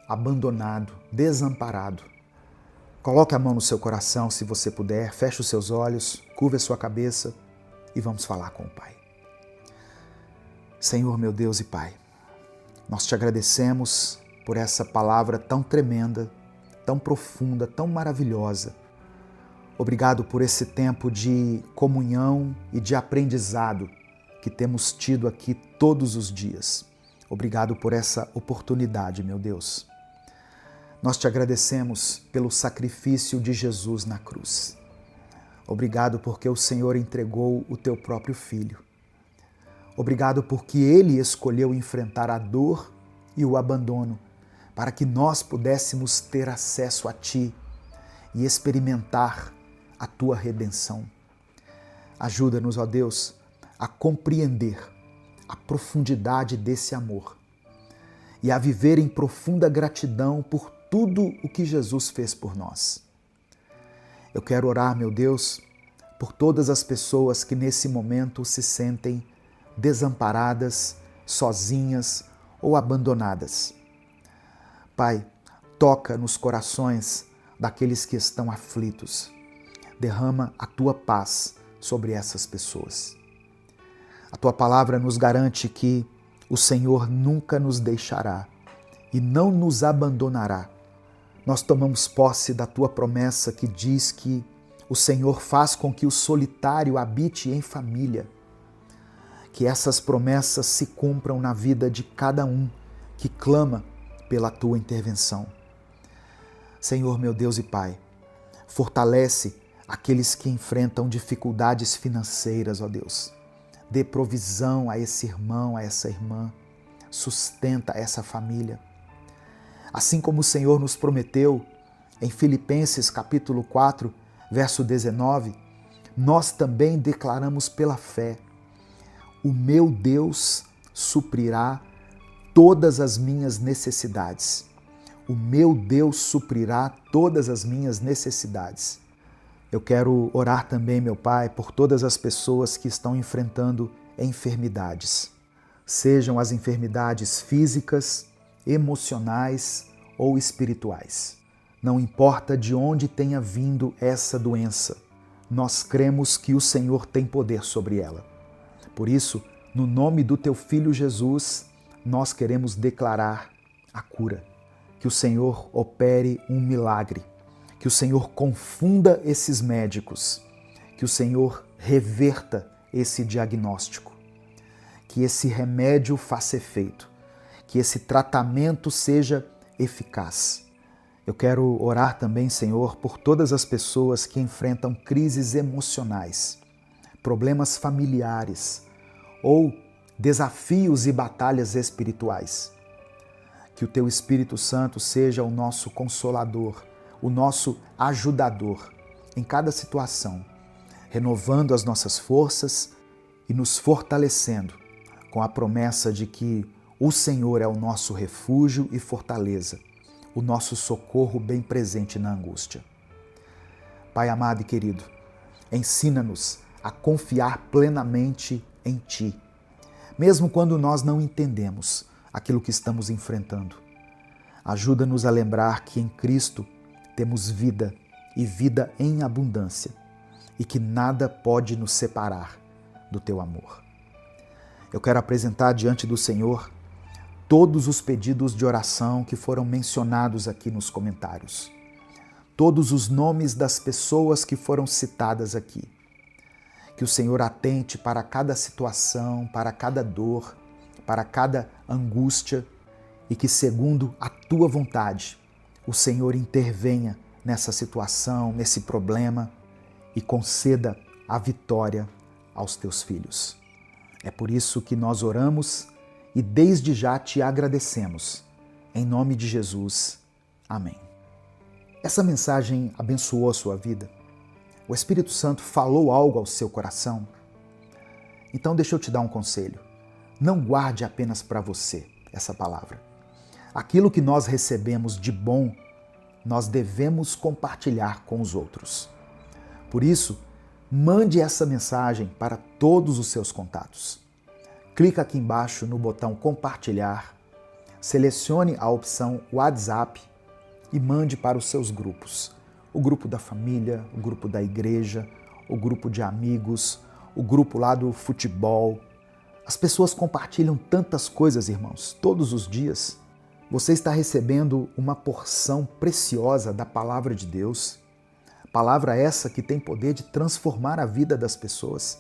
abandonado, desamparado. Coloque a mão no seu coração, se você puder, feche os seus olhos, curva a sua cabeça e vamos falar com o Pai. Senhor, meu Deus e Pai, nós te agradecemos por essa palavra tão tremenda, tão profunda, tão maravilhosa. Obrigado por esse tempo de comunhão e de aprendizado que temos tido aqui todos os dias. Obrigado por essa oportunidade, meu Deus. Nós te agradecemos pelo sacrifício de Jesus na cruz. Obrigado porque o Senhor entregou o teu próprio Filho. Obrigado porque Ele escolheu enfrentar a dor e o abandono para que nós pudéssemos ter acesso a Ti e experimentar a Tua redenção. Ajuda-nos, ó Deus, a compreender a profundidade desse amor e a viver em profunda gratidão por tudo o que Jesus fez por nós. Eu quero orar, meu Deus, por todas as pessoas que nesse momento se sentem desamparadas, sozinhas ou abandonadas. Pai, toca nos corações daqueles que estão aflitos. Derrama a Tua paz sobre essas pessoas. A Tua palavra nos garante que o Senhor nunca nos deixará e não nos abandonará. Nós tomamos posse da Tua promessa que diz que o Senhor faz com que o solitário habite em família. Que essas promessas se cumpram na vida de cada um que clama pela Tua intervenção. Senhor, meu Deus e Pai, fortalece aqueles que enfrentam dificuldades financeiras, ó Deus. Dê provisão a esse irmão, a essa irmã. Sustenta essa família. Assim como o Senhor nos prometeu em Filipenses capítulo 4, verso 19, nós também declaramos pela fé: o meu Deus suprirá todas as minhas necessidades. O meu Deus suprirá todas as minhas necessidades. Eu quero orar também, meu Pai, por todas as pessoas que estão enfrentando enfermidades. Sejam as enfermidades físicas, emocionais ou espirituais. Não importa de onde tenha vindo essa doença, nós cremos que o Senhor tem poder sobre ela. Por isso, no nome do Teu Filho Jesus, nós queremos declarar a cura. Que o Senhor opere um milagre. Que o Senhor confunda esses médicos. Que o Senhor reverta esse diagnóstico. Que esse remédio faça efeito. Que esse tratamento seja eficaz. Eu quero orar também, Senhor, por todas as pessoas que enfrentam crises emocionais, problemas familiares ou desafios e batalhas espirituais. Que o Teu Espírito Santo seja o nosso consolador, o nosso ajudador em cada situação, renovando as nossas forças e nos fortalecendo com a promessa de que o Senhor é o nosso refúgio e fortaleza, o nosso socorro bem presente na angústia. Pai amado e querido, ensina-nos a confiar plenamente em Ti, mesmo quando nós não entendemos aquilo que estamos enfrentando. Ajuda-nos a lembrar que em Cristo temos vida e vida em abundância e que nada pode nos separar do Teu amor. Eu quero apresentar diante do Senhor todos os pedidos de oração que foram mencionados aqui nos comentários. todos os nomes das pessoas que foram citadas aqui. Que o Senhor atente para cada situação, para cada dor, para cada angústia e que, segundo a tua vontade, o Senhor intervenha nessa situação, nesse problema e conceda a vitória aos teus filhos. É por isso que nós oramos e desde já te agradecemos. Em nome de Jesus. Amém. Essa mensagem abençoou a sua vida? O Espírito Santo falou algo ao seu coração? Então deixa eu te dar um conselho. Não guarde apenas para você essa palavra. Aquilo que nós recebemos de bom, nós devemos compartilhar com os outros. Por isso, mande essa mensagem para todos os seus contatos. Clica aqui embaixo no botão compartilhar, selecione a opção WhatsApp e mande para os seus grupos. O grupo da família, o grupo da igreja, o grupo de amigos, o grupo lá do futebol. As pessoas compartilham tantas coisas, irmãos, todos os dias. Você está recebendo uma porção preciosa da palavra de Deus. Palavra essa que tem poder de transformar a vida das pessoas.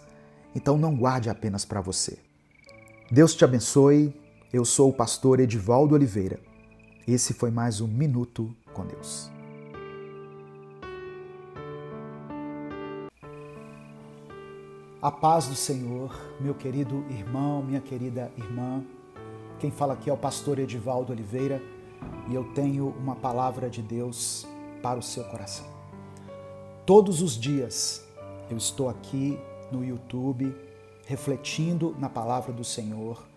Então não guarde apenas para você. Deus te abençoe. Eu sou o pastor Edivaldo Oliveira. Esse foi mais um Minuto com Deus. A paz do Senhor, meu querido irmão, minha querida irmã. Quem fala aqui é o pastor Edivaldo Oliveira e eu tenho uma palavra de Deus para o seu coração. Todos os dias eu estou aqui no YouTube refletindo na palavra do Senhor,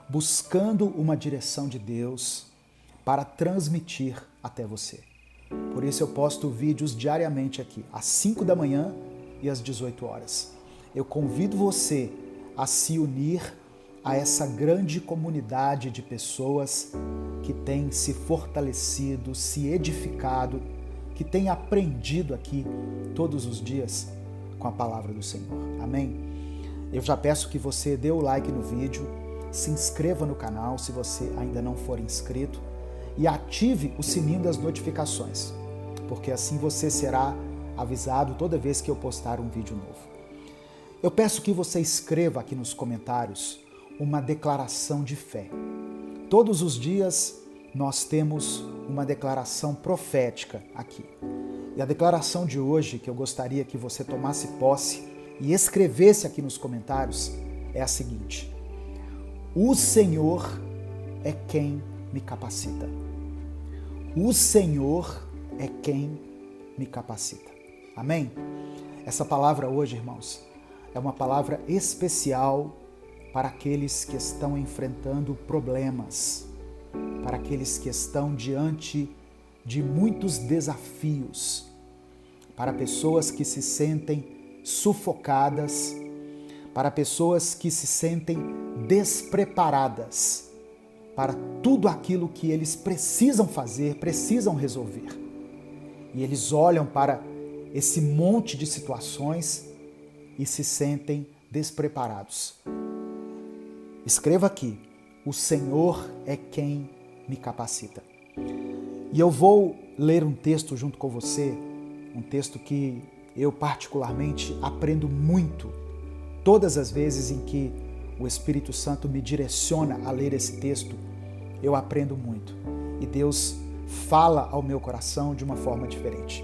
buscando uma direção de Deus para transmitir até você. Por isso eu posto vídeos diariamente aqui, às 5 da manhã e às 18 horas. Eu convido você a se unir a essa grande comunidade de pessoas que tem se fortalecido, se edificado, que tem aprendido aqui todos os dias com a palavra do Senhor. Amém? Eu já peço que você dê o like no vídeo, se inscreva no canal se você ainda não for inscrito e ative o sininho das notificações, porque assim você será avisado toda vez que eu postar um vídeo novo. Eu peço que você escreva aqui nos comentários uma declaração de fé. Todos os dias nós temos uma declaração profética aqui. E a declaração de hoje, que eu gostaria que você tomasse posse e escrevesse aqui nos comentários, é a seguinte: o Senhor é quem me capacita. O Senhor é quem me capacita. Amém? Essa palavra hoje, irmãos, é uma palavra especial para aqueles que estão enfrentando problemas, para aqueles que estão diante de muitos desafios, para pessoas que se sentem sufocadas, para pessoas que se sentem despreparadas para tudo aquilo que eles precisam fazer, precisam resolver. E eles olham para esse monte de situações e se sentem despreparados. Escreva aqui: o Senhor é quem me capacita. E eu vou ler um texto junto com você, um texto que eu particularmente aprendo muito todas as vezes em que o Espírito Santo me direciona a ler esse texto. Eu aprendo muito e Deus fala ao meu coração de uma forma diferente.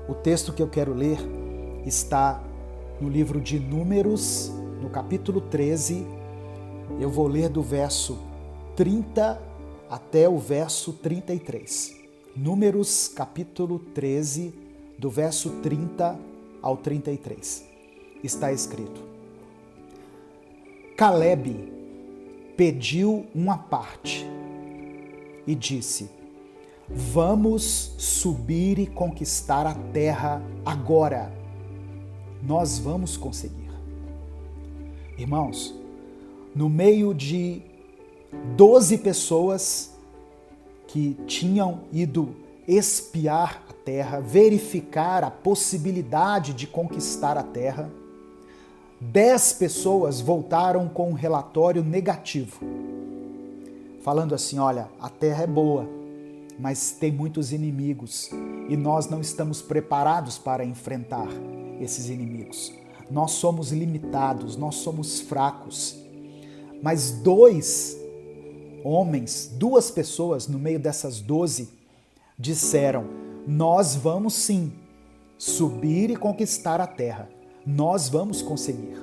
O texto que eu quero ler está no livro de Números, no capítulo 13. Eu vou ler do verso 30 até o verso 33. Números, capítulo 13, do verso 30 ao 33. Está escrito: Calebe pediu uma parte e disse: vamos subir e conquistar a terra agora. Nós vamos conseguir. Irmãos, no meio de 12 pessoas que tinham ido espiar a terra, verificar a possibilidade de conquistar a terra, 10 pessoas voltaram com um relatório negativo, falando assim: olha, a terra é boa, mas tem muitos inimigos e nós não estamos preparados para enfrentar esses inimigos. Nós somos limitados, nós somos fracos. Mas 2 homens, 2 pessoas no meio dessas 12 disseram: nós vamos sim subir e conquistar a terra. Nós vamos conseguir.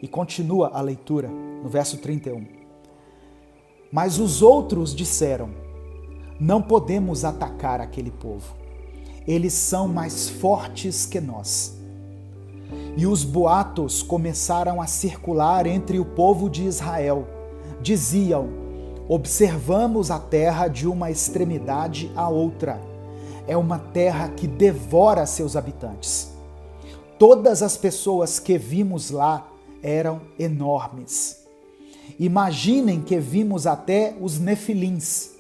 E continua a leitura no verso 31. Mas os outros disseram: não podemos atacar aquele povo. Eles são mais fortes que nós. E os boatos começaram a circular entre o povo de Israel. Diziam: observamos a terra de uma extremidade à outra. É uma terra que devora seus habitantes. Todas as pessoas que vimos lá eram enormes. Imaginem que vimos até os nefilins.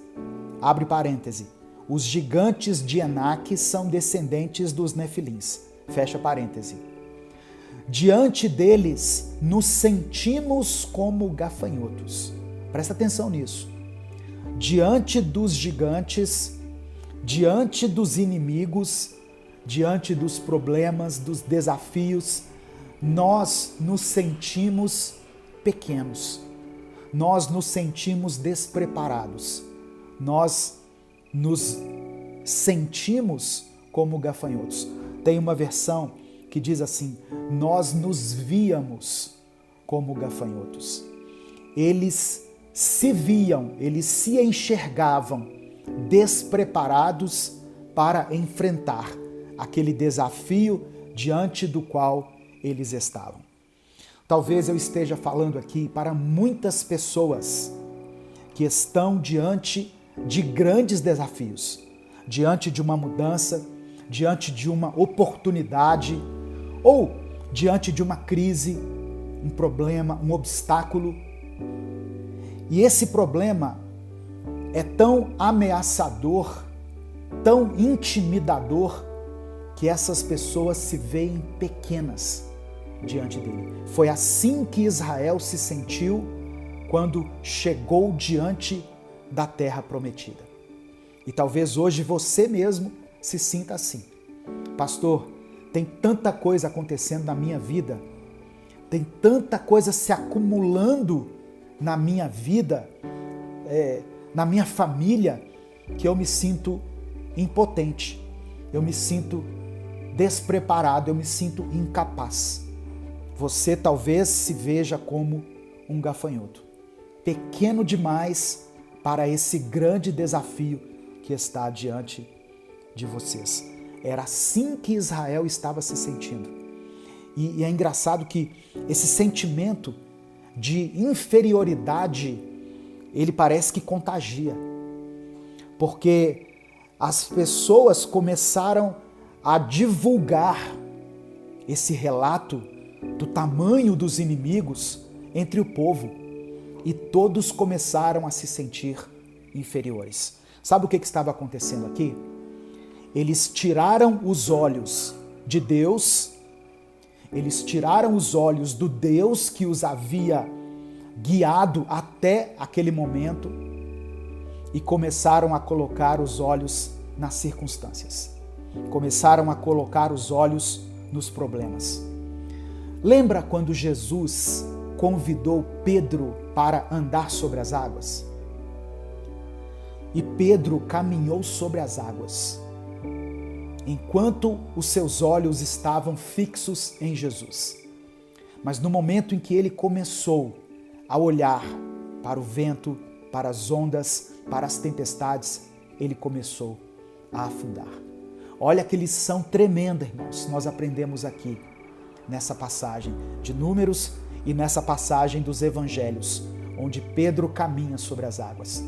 Abre parêntese. Os gigantes de Enaque são descendentes dos nefilins. Fecha parêntese. Diante deles, nos sentimos como gafanhotos. Presta atenção nisso. Diante dos gigantes, diante dos inimigos, diante dos problemas, dos desafios, nós nos sentimos pequenos. Nós nos sentimos despreparados. Nós nos sentimos como gafanhotos. Tem uma versão que diz assim: nós nos víamos como gafanhotos. Eles se viam, eles se enxergavam despreparados para enfrentar aquele desafio diante do qual eles estavam. Talvez eu esteja falando aqui para muitas pessoas que estão diante de grandes desafios, diante de uma mudança, diante de uma oportunidade ou diante de uma crise, um problema, um obstáculo. E esse problema é tão ameaçador, tão intimidador, que essas pessoas se veem pequenas diante dele. Foi assim que Israel se sentiu quando chegou diante da terra prometida. E talvez hoje você mesmo se sinta assim. Pastor, tem tanta coisa acontecendo na minha vida, tem tanta coisa se acumulando na minha vida, na minha família, que eu me sinto impotente, eu me sinto despreparado, eu me sinto incapaz. Você talvez se veja como um gafanhoto, pequeno demais para esse grande desafio que está diante de vocês. Era assim que Israel estava se sentindo. E é engraçado que esse sentimento de inferioridade, ele parece que contagia. Porque as pessoas começaram a divulgar esse relato do tamanho dos inimigos entre o povo e todos começaram a se sentir inferiores. Sabe o que estava acontecendo aqui? Eles tiraram os olhos de Deus, eles tiraram os olhos do Deus que os havia guiado até aquele momento e começaram a colocar os olhos nas circunstâncias. Começaram a colocar os olhos nos problemas. Lembra quando Jesus convidou Pedro para andar sobre as águas? E Pedro caminhou sobre as águas, enquanto os seus olhos estavam fixos em Jesus. Mas no momento em que ele começou a olhar para o vento, para as ondas, para as tempestades, ele começou a afundar. Olha que lição tremenda, irmãos, nós aprendemos aqui nessa passagem de Números e nessa passagem dos Evangelhos, onde Pedro caminha sobre as águas.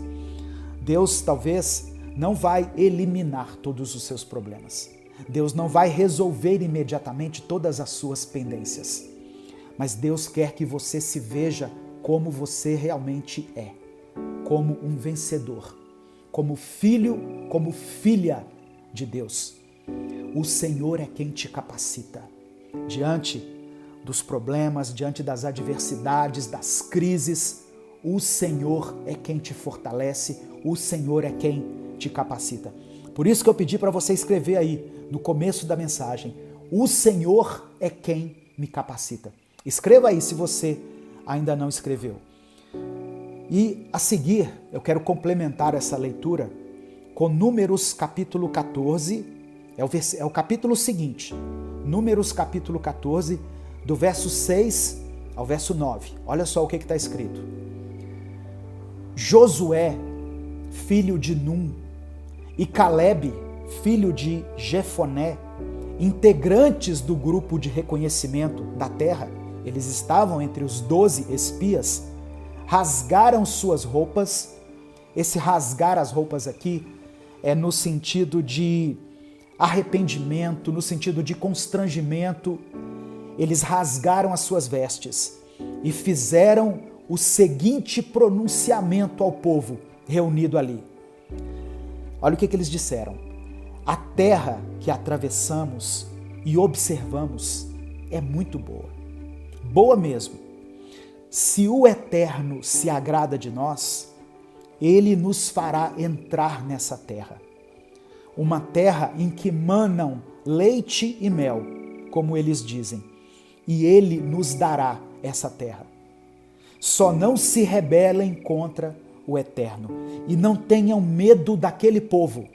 Deus talvez não vai eliminar todos os seus problemas. Deus não vai resolver imediatamente todas as suas pendências. Mas Deus quer que você se veja como você realmente é, como um vencedor, como filho, como filha de Deus. O Senhor é quem te capacita. Diante dos problemas, diante das adversidades, das crises, o Senhor é quem te fortalece, o Senhor é quem te capacita. Por isso que eu pedi para você escrever aí, no começo da mensagem, o Senhor é quem me capacita. Escreva aí se você ainda não escreveu. E a seguir, eu quero complementar essa leitura com Números capítulo 14, é o capítulo seguinte, Números capítulo 14, do verso 6 ao verso 9. Olha só o que está escrito. Josué, filho de Num, e Calebe, filho de Jefoné, integrantes do grupo de reconhecimento da terra, eles estavam entre os 12 espias, rasgaram suas roupas. Esse rasgar as roupas aqui é no sentido de arrependimento, no sentido de constrangimento. Eles rasgaram as suas vestes e fizeram o seguinte pronunciamento ao povo reunido ali. Olha o que eles disseram. A terra que atravessamos e observamos é muito boa. Boa mesmo. Se o Eterno se agrada de nós, Ele nos fará entrar nessa terra. Uma terra em que manam leite e mel, como eles dizem, e Ele nos dará essa terra. Só não se rebelem contra o Eterno e não tenham medo daquele povo.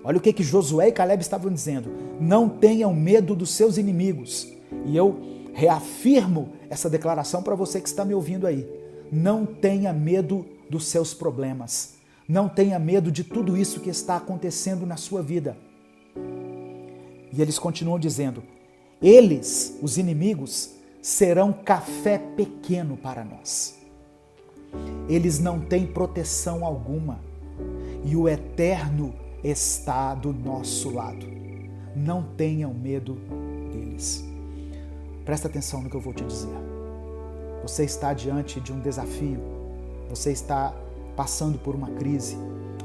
Olha o que Josué e Calebe estavam dizendo. Não tenham medo dos seus inimigos. E eu reafirmo essa declaração para você que está me ouvindo aí. Não tenha medo dos seus problemas. Não tenha medo de tudo isso que está acontecendo na sua vida. E eles continuam dizendo, eles, os inimigos, serão café pequeno para nós. Eles não têm proteção alguma. E o Eterno está do nosso lado. Não tenham medo deles. Presta atenção no que eu vou te dizer. Você está diante de um desafio. Você está passando por uma crise.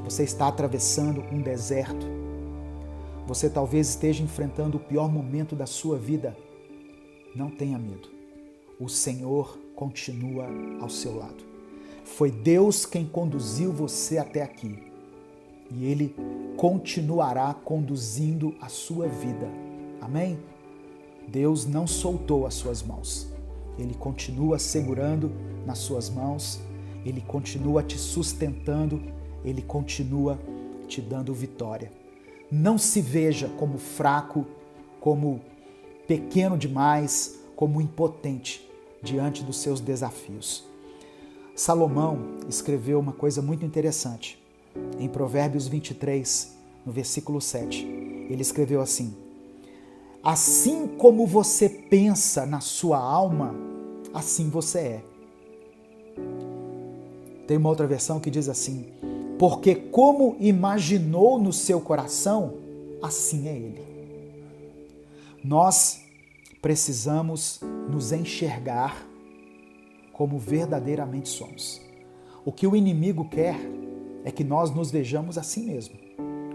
Você está atravessando um deserto. Você talvez esteja enfrentando o pior momento da sua vida. Não tenha medo. O Senhor continua ao seu lado. Foi Deus quem conduziu você até aqui. E Ele continuará conduzindo a sua vida. Amém? Deus não soltou as suas mãos. Ele continua segurando nas suas mãos. Ele continua te sustentando. Ele continua te dando vitória. Não se veja como fraco, como pequeno demais, como impotente diante dos seus desafios. Salomão escreveu uma coisa muito interessante. Em Provérbios 23, no versículo 7, ele escreveu assim: assim como você pensa na sua alma, assim você é. Tem uma outra versão que diz assim: porque como imaginou no seu coração, assim é ele. Nós precisamos nos enxergar como verdadeiramente somos. O que o inimigo quer é que nós nos vejamos assim mesmo,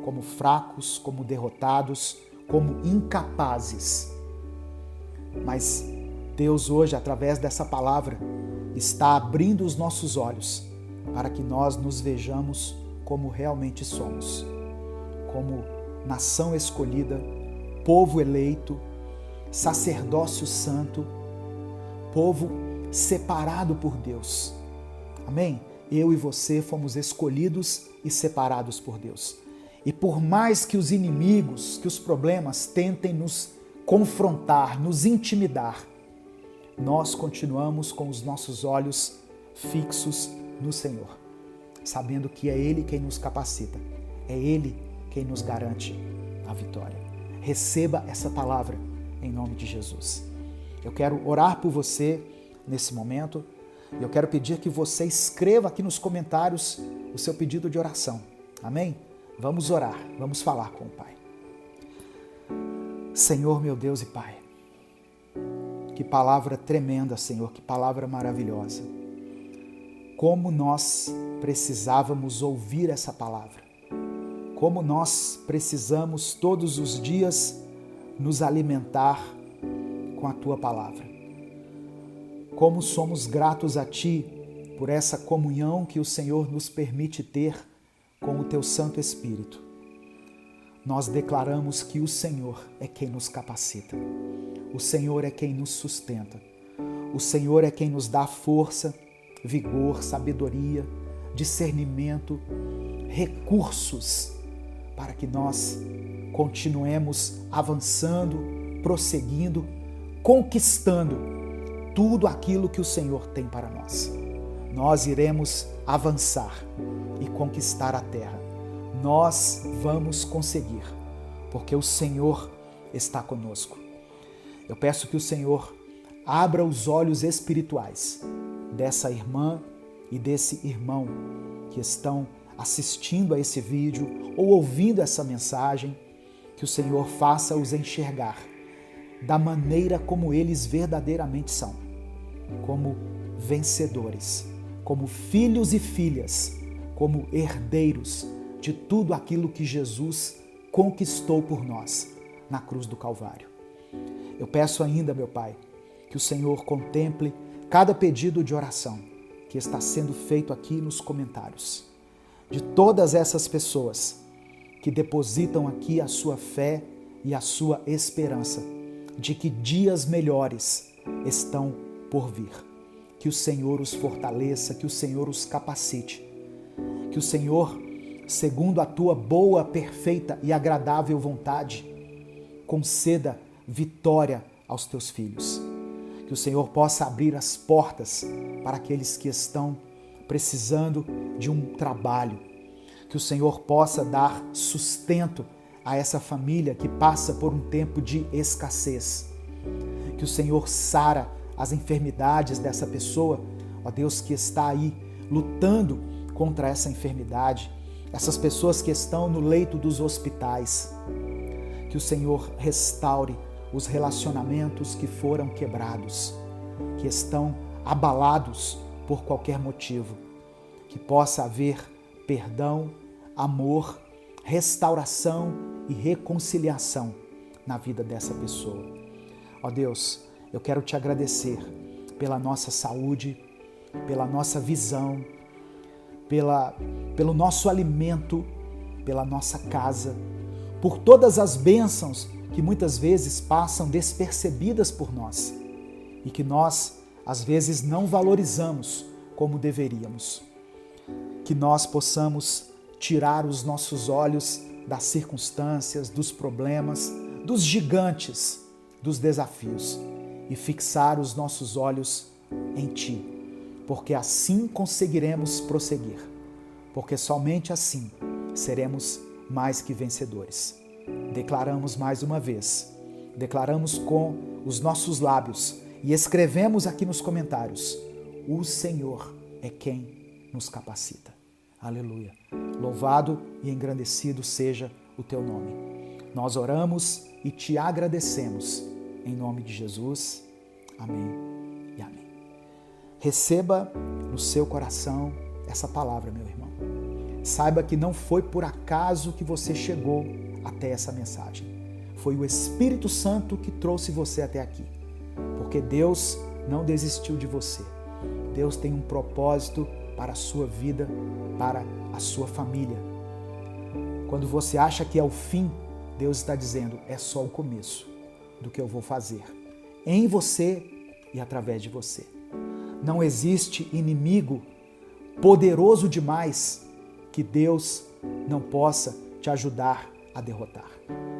como fracos, como derrotados, como incapazes. Mas Deus hoje, através dessa palavra, está abrindo os nossos olhos para que nós nos vejamos como realmente somos, como nação escolhida, povo eleito, sacerdócio santo, povo separado por Deus. Amém? Eu e você fomos escolhidos e separados por Deus. E por mais que os inimigos, que os problemas tentem nos confrontar, nos intimidar, nós continuamos com os nossos olhos fixos no Senhor, sabendo que é Ele quem nos capacita, é Ele quem nos garante a vitória. Receba essa palavra em nome de Jesus. Eu quero orar por você nesse momento. Eu quero pedir que você escreva aqui nos comentários o seu pedido de oração. Amém? Vamos orar, vamos falar com o Pai. Senhor, meu Deus e Pai, que palavra tremenda, Senhor, que palavra maravilhosa. Como nós precisávamos ouvir essa palavra. Como nós precisamos todos os dias nos alimentar com a Tua palavra. Como somos gratos a Ti por essa comunhão que o Senhor nos permite ter com o teu Santo Espírito, nós declaramos que o Senhor é quem nos capacita, o Senhor é quem nos sustenta, o Senhor é quem nos dá força, vigor, sabedoria, discernimento, recursos para que nós continuemos avançando, prosseguindo, conquistando tudo aquilo que o Senhor tem para nós. Nós iremos avançar e conquistar a terra. Nós vamos conseguir, porque o Senhor está conosco. Eu peço que o Senhor abra os olhos espirituais dessa irmã e desse irmão que estão assistindo a esse vídeo ou ouvindo essa mensagem, que o Senhor faça-os enxergar da maneira como eles verdadeiramente são, como vencedores, como filhos e filhas, como herdeiros de tudo aquilo que Jesus conquistou por nós na cruz do Calvário. Eu peço ainda, meu Pai, que o Senhor contemple cada pedido de oração que está sendo feito aqui nos comentários, de todas essas pessoas que depositam aqui a sua fé e a sua esperança de que dias melhores estão por vir. Que o Senhor os fortaleça, que o Senhor os capacite, que o Senhor, segundo a tua boa, perfeita e agradável vontade, conceda vitória aos teus filhos. Que o Senhor possa abrir as portas para aqueles que estão precisando de um trabalho. Que o Senhor possa dar sustento a essa família que passa por um tempo de escassez. Que o Senhor sara as enfermidades dessa pessoa, ó Deus, que está aí lutando contra essa enfermidade, essas pessoas que estão no leito dos hospitais. Que o Senhor restaure os relacionamentos que foram quebrados, que estão abalados por qualquer motivo. Que possa haver perdão, amor, restauração e reconciliação na vida dessa pessoa. Ó Deus, eu quero te agradecer pela nossa saúde, pela nossa visão, pelo nosso alimento, pela nossa casa, por todas as bênçãos que muitas vezes passam despercebidas por nós e que nós, às vezes, não valorizamos como deveríamos. Que nós possamos tirar os nossos olhos das circunstâncias, dos problemas, dos gigantes, dos desafios e fixar os nossos olhos em Ti, porque assim conseguiremos prosseguir, porque somente assim seremos mais que vencedores. Declaramos mais uma vez, declaramos com os nossos lábios e escrevemos aqui nos comentários: o Senhor é quem nos capacita. Aleluia. Louvado e engrandecido seja o teu nome. Nós oramos e te agradecemos em nome de Jesus. Amém e amém. Receba no seu coração essa palavra, meu irmão. Saiba que não foi por acaso que você chegou até essa mensagem. Foi o Espírito Santo que trouxe você até aqui. Porque Deus não desistiu de você. Deus tem um propósito para a sua vida, para a sua família. Quando você acha que é o fim, Deus está dizendo, é só o começo do que eu vou fazer em você e através de você. Não existe inimigo poderoso demais que Deus não possa te ajudar a derrotar.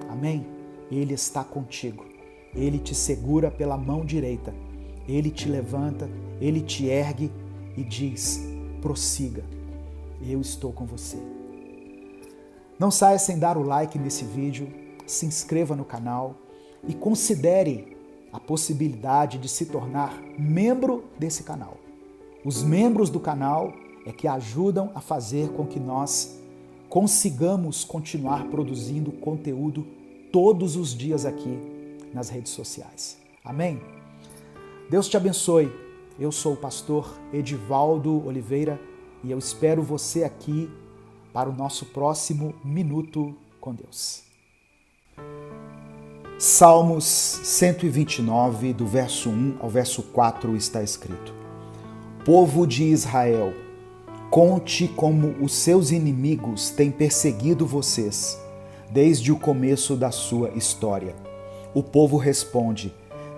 Amém? Ele está contigo. Ele te segura pela mão direita. Ele te levanta, Ele te ergue e diz, prossiga. Eu estou com você. Não saia sem dar o like nesse vídeo, se inscreva no canal e considere a possibilidade de se tornar membro desse canal. Os membros do canal é que ajudam a fazer com que nós consigamos continuar produzindo conteúdo todos os dias aqui nas redes sociais. Amém? Deus te abençoe. Eu sou o pastor Edivaldo Oliveira e eu espero você aqui para o nosso próximo Minuto com Deus. Salmos 129, do verso 1 ao verso 4 está escrito: Povo de Israel, conte como os seus inimigos têm perseguido vocês desde o começo da sua história. O povo responde: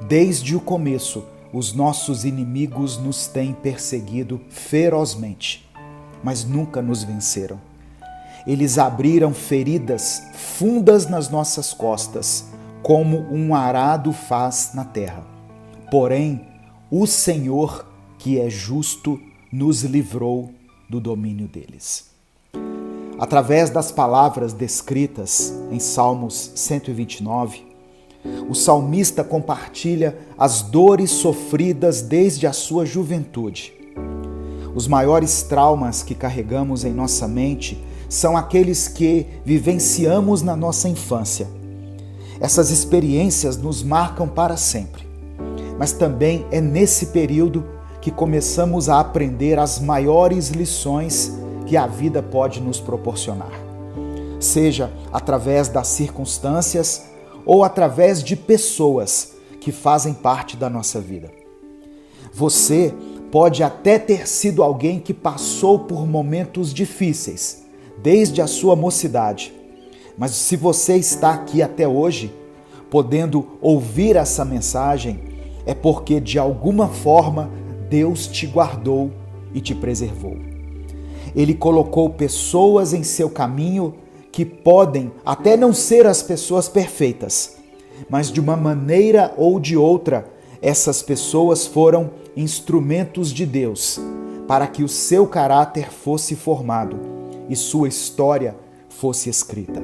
desde o começo, os nossos inimigos nos têm perseguido ferozmente, mas nunca nos venceram. Eles abriram feridas fundas nas nossas costas, como um arado faz na terra. Porém, o Senhor, que é justo, nos livrou do domínio deles. Através das palavras descritas em Salmos 129, o salmista compartilha as dores sofridas desde a sua juventude. Os maiores traumas que carregamos em nossa mente são aqueles que vivenciamos na nossa infância. Essas experiências nos marcam para sempre. Mas também é nesse período que começamos a aprender as maiores lições que a vida pode nos proporcionar. Seja através das circunstâncias ou através de pessoas que fazem parte da nossa vida. Você pode até ter sido alguém que passou por momentos difíceis, desde a sua mocidade. Mas se você está aqui até hoje, podendo ouvir essa mensagem, é porque de alguma forma Deus te guardou e te preservou. Ele colocou pessoas em seu caminho que podem até não ser as pessoas perfeitas, mas de uma maneira ou de outra, essas pessoas foram instrumentos de Deus para que o seu caráter fosse formado e sua história fosse escrita.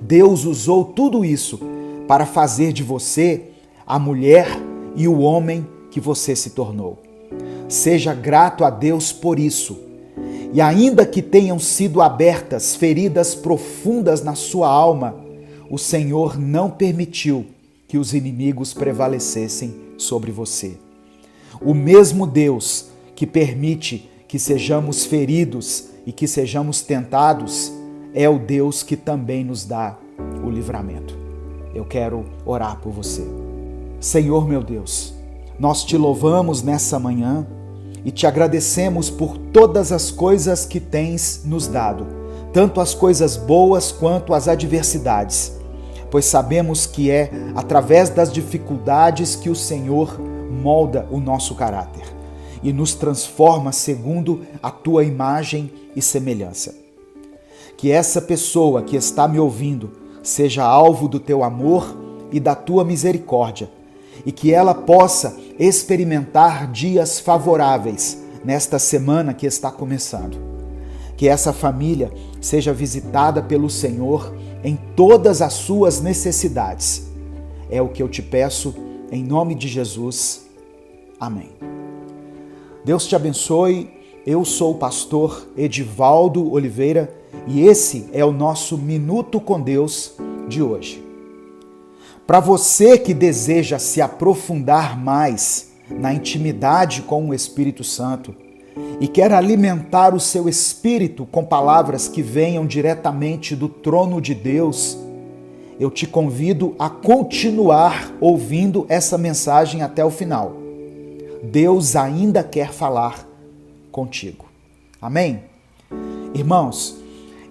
Deus usou tudo isso para fazer de você a mulher e o homem que você se tornou. Seja grato a Deus por isso. E ainda que tenham sido abertas feridas profundas na sua alma, o Senhor não permitiu que os inimigos prevalecessem sobre você. O mesmo Deus que permite que sejamos feridos e que sejamos tentados, é o Deus que também nos dá o livramento. Eu quero orar por você. Senhor meu Deus, nós te louvamos nessa manhã e te agradecemos por todas as coisas que tens nos dado, tanto as coisas boas quanto as adversidades, pois sabemos que é através das dificuldades que o Senhor molda o nosso caráter e nos transforma segundo a tua imagem e semelhança. Que essa pessoa que está me ouvindo seja alvo do teu amor e da tua misericórdia, e que ela possa experimentar dias favoráveis nesta semana que está começando. Que essa família seja visitada pelo Senhor em todas as suas necessidades. É o que eu te peço em nome de Jesus. Amém. Deus te abençoe. Eu sou o pastor Edivaldo Oliveira e esse é o nosso Minuto com Deus de hoje. Para você que deseja se aprofundar mais na intimidade com o Espírito Santo e quer alimentar o seu espírito com palavras que venham diretamente do trono de Deus, eu te convido a continuar ouvindo essa mensagem até o final. Deus ainda quer falar contigo. Amém? Irmãos,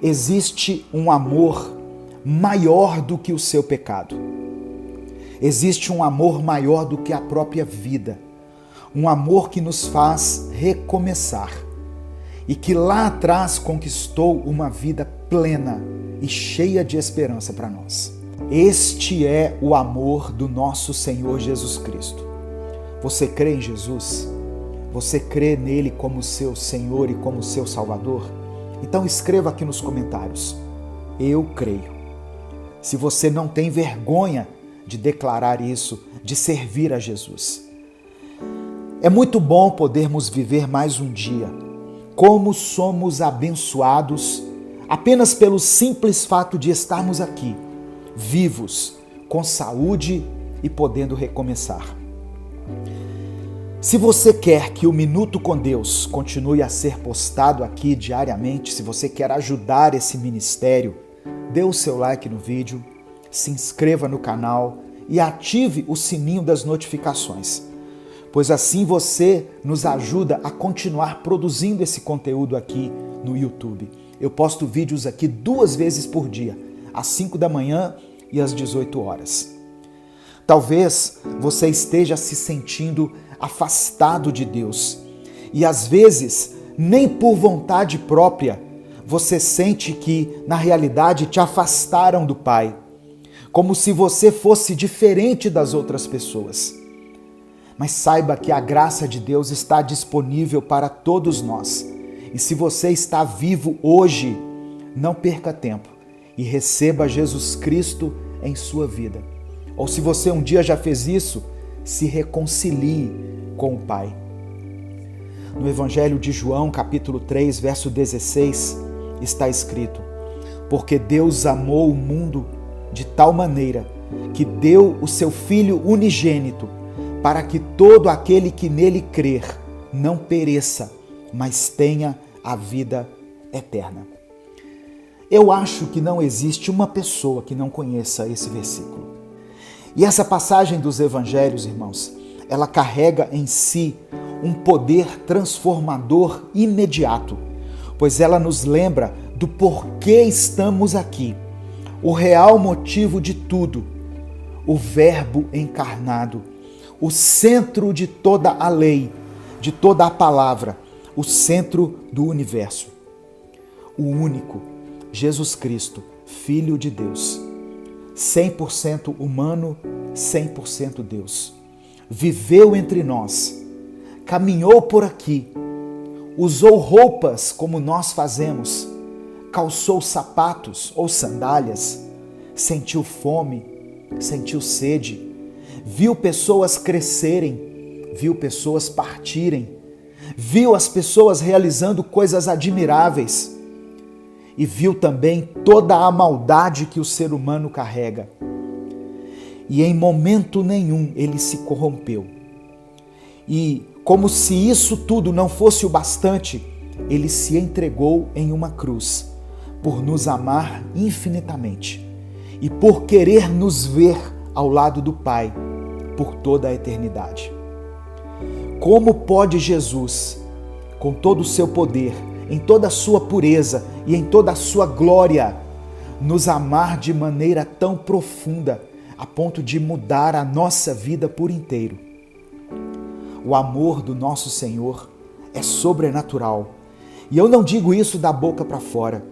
existe um amor maior do que o seu pecado. Existe um amor maior do que a própria vida. Um amor que nos faz recomeçar e que lá atrás conquistou uma vida plena e cheia de esperança para nós. Este é o amor do nosso Senhor Jesus Cristo. Você crê em Jesus? Você crê nele como seu Senhor e como seu Salvador? Então escreva aqui nos comentários: eu creio. Se você não tem vergonha de declarar isso, de servir a Jesus. É muito bom podermos viver mais um dia. Como somos abençoados apenas pelo simples fato de estarmos aqui, vivos, com saúde e podendo recomeçar. Se você quer que o Minuto com Deus continue a ser postado aqui diariamente, se você quer ajudar esse ministério, dê o seu like no vídeo, se inscreva no canal e ative o sininho das notificações. pois assim você nos ajuda a continuar produzindo esse conteúdo aqui no YouTube. Eu posto vídeos aqui 2 vezes por dia, às 5 da manhã e às 18 horas. Talvez você esteja se sentindo afastado de Deus e às vezes, nem por vontade própria, você sente que, na realidade, te afastaram do Pai, como se você fosse diferente das outras pessoas. Mas saiba que a graça de Deus está disponível para todos nós. E se você está vivo hoje, não perca tempo e receba Jesus Cristo em sua vida. Ou se você um dia já fez isso, se reconcilie com o Pai. No Evangelho de João, capítulo 3, verso 16, está escrito: porque Deus amou o mundo de tal maneira que deu o seu Filho unigênito, para que todo aquele que nele crer não pereça, mas tenha a vida eterna. Eu acho que não existe uma pessoa que não conheça esse versículo. E essa passagem dos evangelhos, irmãos, ela carrega em si um poder transformador imediato, pois ela nos lembra do porquê estamos aqui, o real motivo de tudo, o Verbo encarnado, o centro de toda a lei, de toda a palavra, o centro do universo. O único, Jesus Cristo, Filho de Deus, 100% humano, 100% Deus. Viveu entre nós, caminhou por aqui, usou roupas como nós fazemos, calçou sapatos ou sandálias, sentiu fome, sentiu sede, viu pessoas crescerem, viu pessoas partirem, viu as pessoas realizando coisas admiráveis e viu também toda a maldade que o ser humano carrega. E em momento nenhum ele se corrompeu. E como se isso tudo não fosse o bastante, ele se entregou em uma cruz por nos amar infinitamente e por querer nos ver ao lado do Pai por toda a eternidade. Como pode Jesus, com todo o seu poder, em toda a sua pureza e em toda a sua glória, nos amar de maneira tão profunda a ponto de mudar a nossa vida por inteiro? O amor do nosso Senhor é sobrenatural. E eu não digo isso da boca para fora.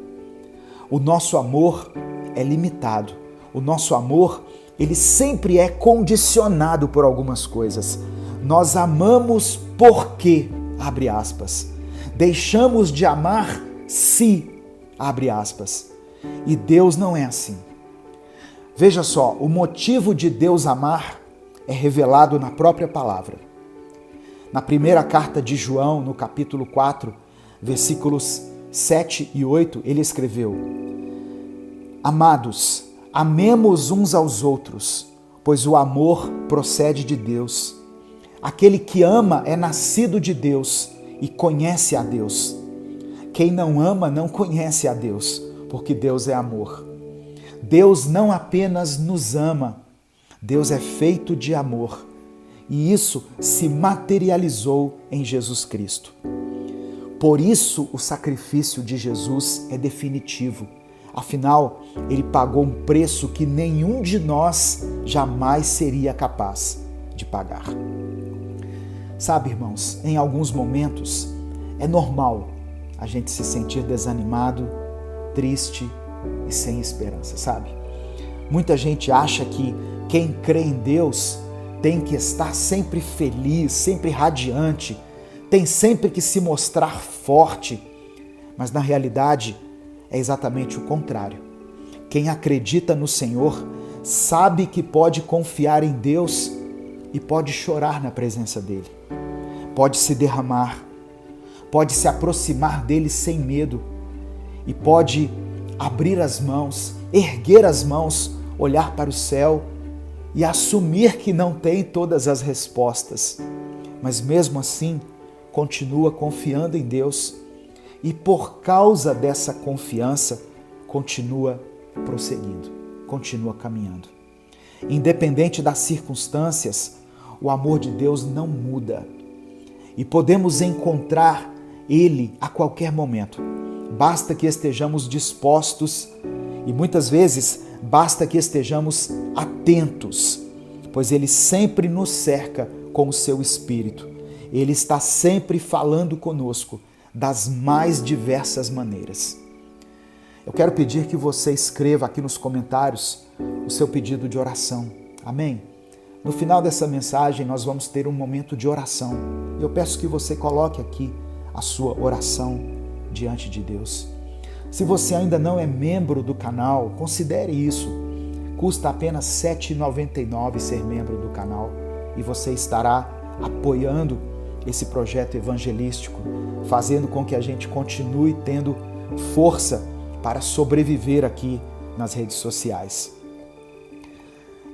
O nosso amor é limitado. O nosso amor, ele sempre é condicionado por algumas coisas. Nós amamos porque, abre aspas, deixamos de amar se, abre aspas. E Deus não é assim. Veja só, o motivo de Deus amar é revelado na própria palavra. Na primeira carta de João, no capítulo 4, versículos 7 e 8, ele escreveu: Amados, amemos uns aos outros, pois o amor procede de Deus. Aquele que ama é nascido de Deus e conhece a Deus. Quem não ama não conhece a Deus, porque Deus é amor. Deus não apenas nos ama, Deus é feito de amor. E isso se materializou em Jesus Cristo. Por isso o sacrifício de Jesus é definitivo. Afinal, ele pagou um preço que nenhum de nós jamais seria capaz de pagar. Sabe, irmãos, em alguns momentos é normal a gente se sentir desanimado, triste e sem esperança, sabe? Muita gente acha que quem crê em Deus tem que estar sempre feliz, sempre radiante, tem sempre que se mostrar forte, mas na realidade é exatamente o contrário. Quem acredita no Senhor sabe que pode confiar em Deus e pode chorar na presença dele, pode se derramar, pode se aproximar dele sem medo e pode abrir as mãos, erguer as mãos, olhar para o céu e assumir que não tem todas as respostas, mas mesmo assim continua confiando em Deus e por causa dessa confiança continua prosseguindo, continua caminhando. Independente das circunstâncias, o amor de Deus não muda e podemos encontrar Ele a qualquer momento. Basta que estejamos dispostos e muitas vezes basta que estejamos atentos, pois Ele sempre nos cerca com o seu Espírito. Ele está sempre falando conosco das mais diversas maneiras. Eu quero pedir que você escreva aqui nos comentários o seu pedido de oração. Amém? No final dessa mensagem nós vamos ter um momento de oração. Eu peço que você coloque aqui a sua oração diante de Deus. Se você ainda não é membro do canal, considere isso. Custa apenas R$ 7,99 ser membro do canal e você estará apoiando esse projeto evangelístico, fazendo com que a gente continue tendo força para sobreviver aqui nas redes sociais.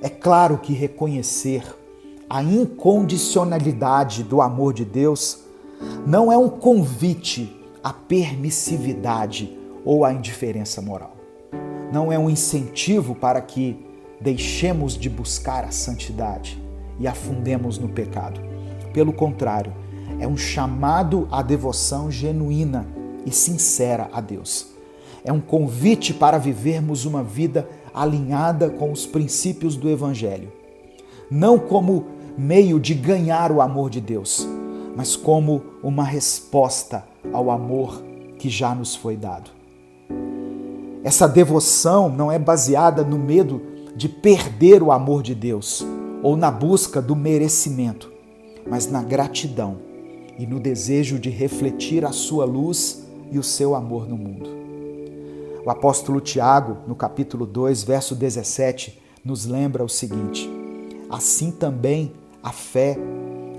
É claro que reconhecer a incondicionalidade do amor de Deus não é um convite à permissividade ou à indiferença moral. Não é um incentivo para que deixemos de buscar a santidade e afundemos no pecado. Pelo contrário, é um chamado à devoção genuína e sincera a Deus. É um convite para vivermos uma vida alinhada com os princípios do Evangelho. Não como meio de ganhar o amor de Deus, mas como uma resposta ao amor que já nos foi dado. Essa devoção não é baseada no medo de perder o amor de Deus ou na busca do merecimento, mas na gratidão e no desejo de refletir a sua luz e o seu amor no mundo. O apóstolo Tiago, no capítulo 2, verso 17, nos lembra o seguinte: assim também a fé,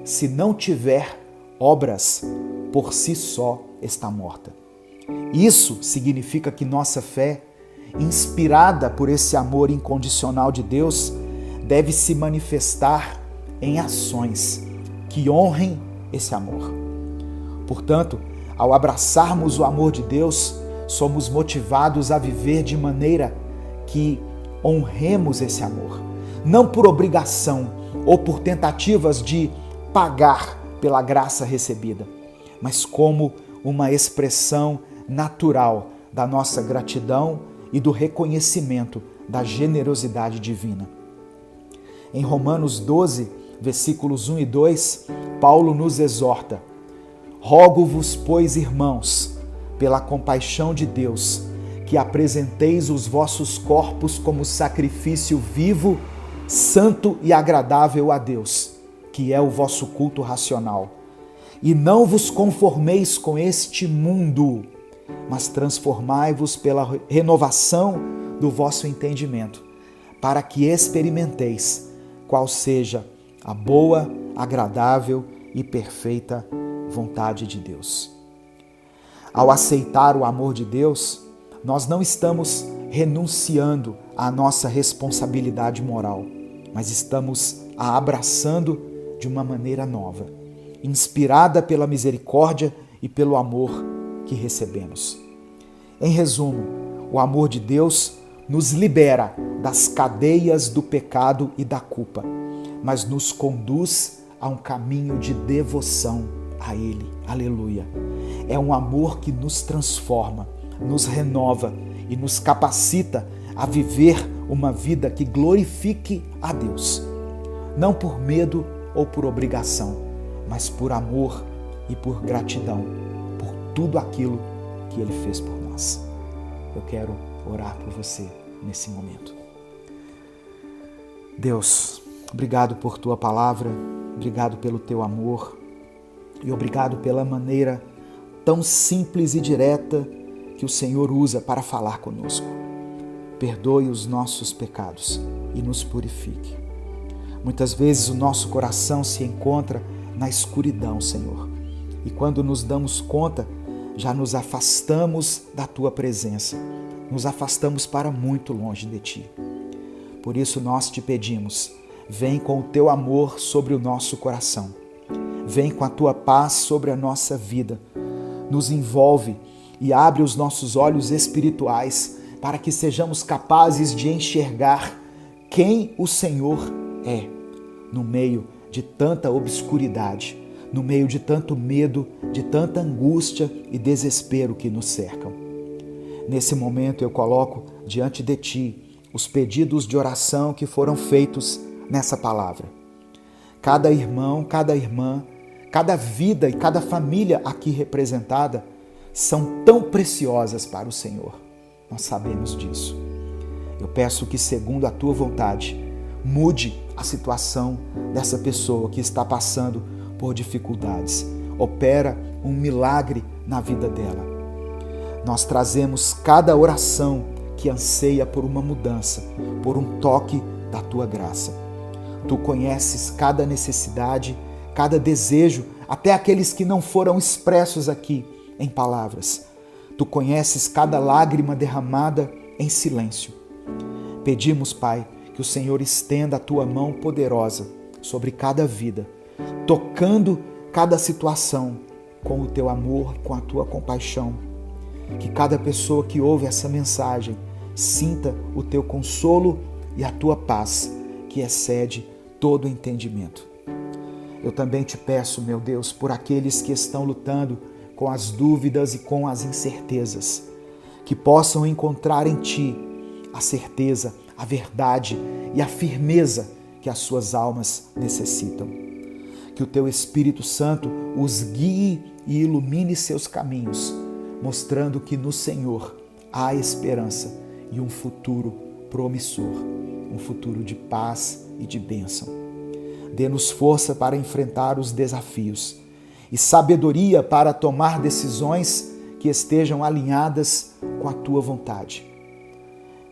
se não tiver obras, por si só está morta. Isso significa que nossa fé, inspirada por esse amor incondicional de Deus, deve se manifestar em ações que honrem esse amor. Portanto, ao abraçarmos o amor de Deus, somos motivados a viver de maneira que honremos esse amor, não por obrigação ou por tentativas de pagar pela graça recebida, mas como uma expressão natural da nossa gratidão e do reconhecimento da generosidade divina. Em Romanos 12, versículos 1 e 2, Paulo nos exorta: rogo-vos, pois, irmãos, pela compaixão de Deus, que apresenteis os vossos corpos como sacrifício vivo, santo e agradável a Deus, que é o vosso culto racional. E não vos conformeis com este mundo, mas transformai-vos pela renovação do vosso entendimento, para que experimenteis qual seja a boa, agradável e perfeita vontade de Deus. Ao aceitar o amor de Deus, nós não estamos renunciando à nossa responsabilidade moral, mas estamos a abraçando de uma maneira nova, inspirada pela misericórdia e pelo amor que recebemos. Em resumo, o amor de Deus nos libera das cadeias do pecado e da culpa, mas nos conduz a um caminho de devoção a Ele. Aleluia! É um amor que nos transforma, nos renova e nos capacita a viver uma vida que glorifique a Deus, não por medo ou por obrigação, mas por amor e por gratidão por tudo aquilo que Ele fez por nós. Eu quero orar por você nesse momento. Deus, obrigado por Tua palavra, obrigado pelo Teu amor e obrigado pela maneira tão simples e direta que o Senhor usa para falar conosco. Perdoe os nossos pecados e nos purifique. Muitas vezes o nosso coração se encontra na escuridão, Senhor, e quando nos damos conta, já nos afastamos da Tua presença, nos afastamos para muito longe de Ti. Por isso nós te pedimos, vem com o Teu amor sobre o nosso coração, vem com a Tua paz sobre a nossa vida, nos envolve e abre os nossos olhos espirituais para que sejamos capazes de enxergar quem o Senhor é no meio de tanta obscuridade, no meio de tanto medo, de tanta angústia e desespero que nos cercam. Nesse momento eu coloco diante de Ti os pedidos de oração que foram feitos nessa palavra. Cada irmão, cada irmã, cada vida e cada família aqui representada são tão preciosas para o Senhor. Nós sabemos disso. Eu peço que, segundo a Tua vontade, mude a situação dessa pessoa que está passando por dificuldades. Opera um milagre na vida dela. Nós trazemos cada oração que anseia por uma mudança, por um toque da Tua graça. Tu conheces cada necessidade, cada desejo, até aqueles que não foram expressos aqui em palavras. Tu conheces cada lágrima derramada em silêncio. Pedimos, Pai, que o Senhor estenda a Tua mão poderosa sobre cada vida, tocando cada situação com o Teu amor, com a Tua compaixão. Que cada pessoa que ouve essa mensagem sinta o Teu consolo e a Tua paz, que excede todo entendimento. Eu também te peço, meu Deus, por aqueles que estão lutando com as dúvidas e com as incertezas, que possam encontrar em Ti a certeza, a verdade e a firmeza que as suas almas necessitam. Que o Teu Espírito Santo os guie e ilumine seus caminhos, mostrando que no Senhor há esperança e um futuro promissor, um futuro de paz e de bênção. Dê-nos força para enfrentar os desafios e sabedoria para tomar decisões que estejam alinhadas com a Tua vontade.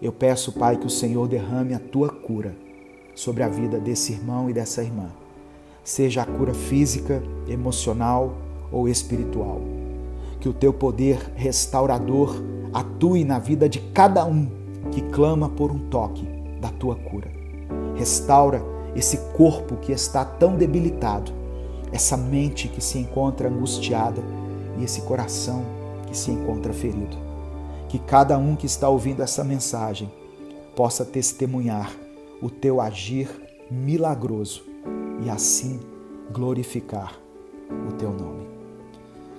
Eu peço, Pai, que o Senhor derrame a Tua cura sobre a vida desse irmão e dessa irmã, seja a cura física, emocional ou espiritual. Que o Teu poder restaurador atue na vida de cada um que clama por um toque da Tua cura. Restaura esse corpo que está tão debilitado, essa mente que se encontra angustiada e esse coração que se encontra ferido. Que cada um que está ouvindo essa mensagem possa testemunhar o Teu agir milagroso e assim glorificar o Teu nome.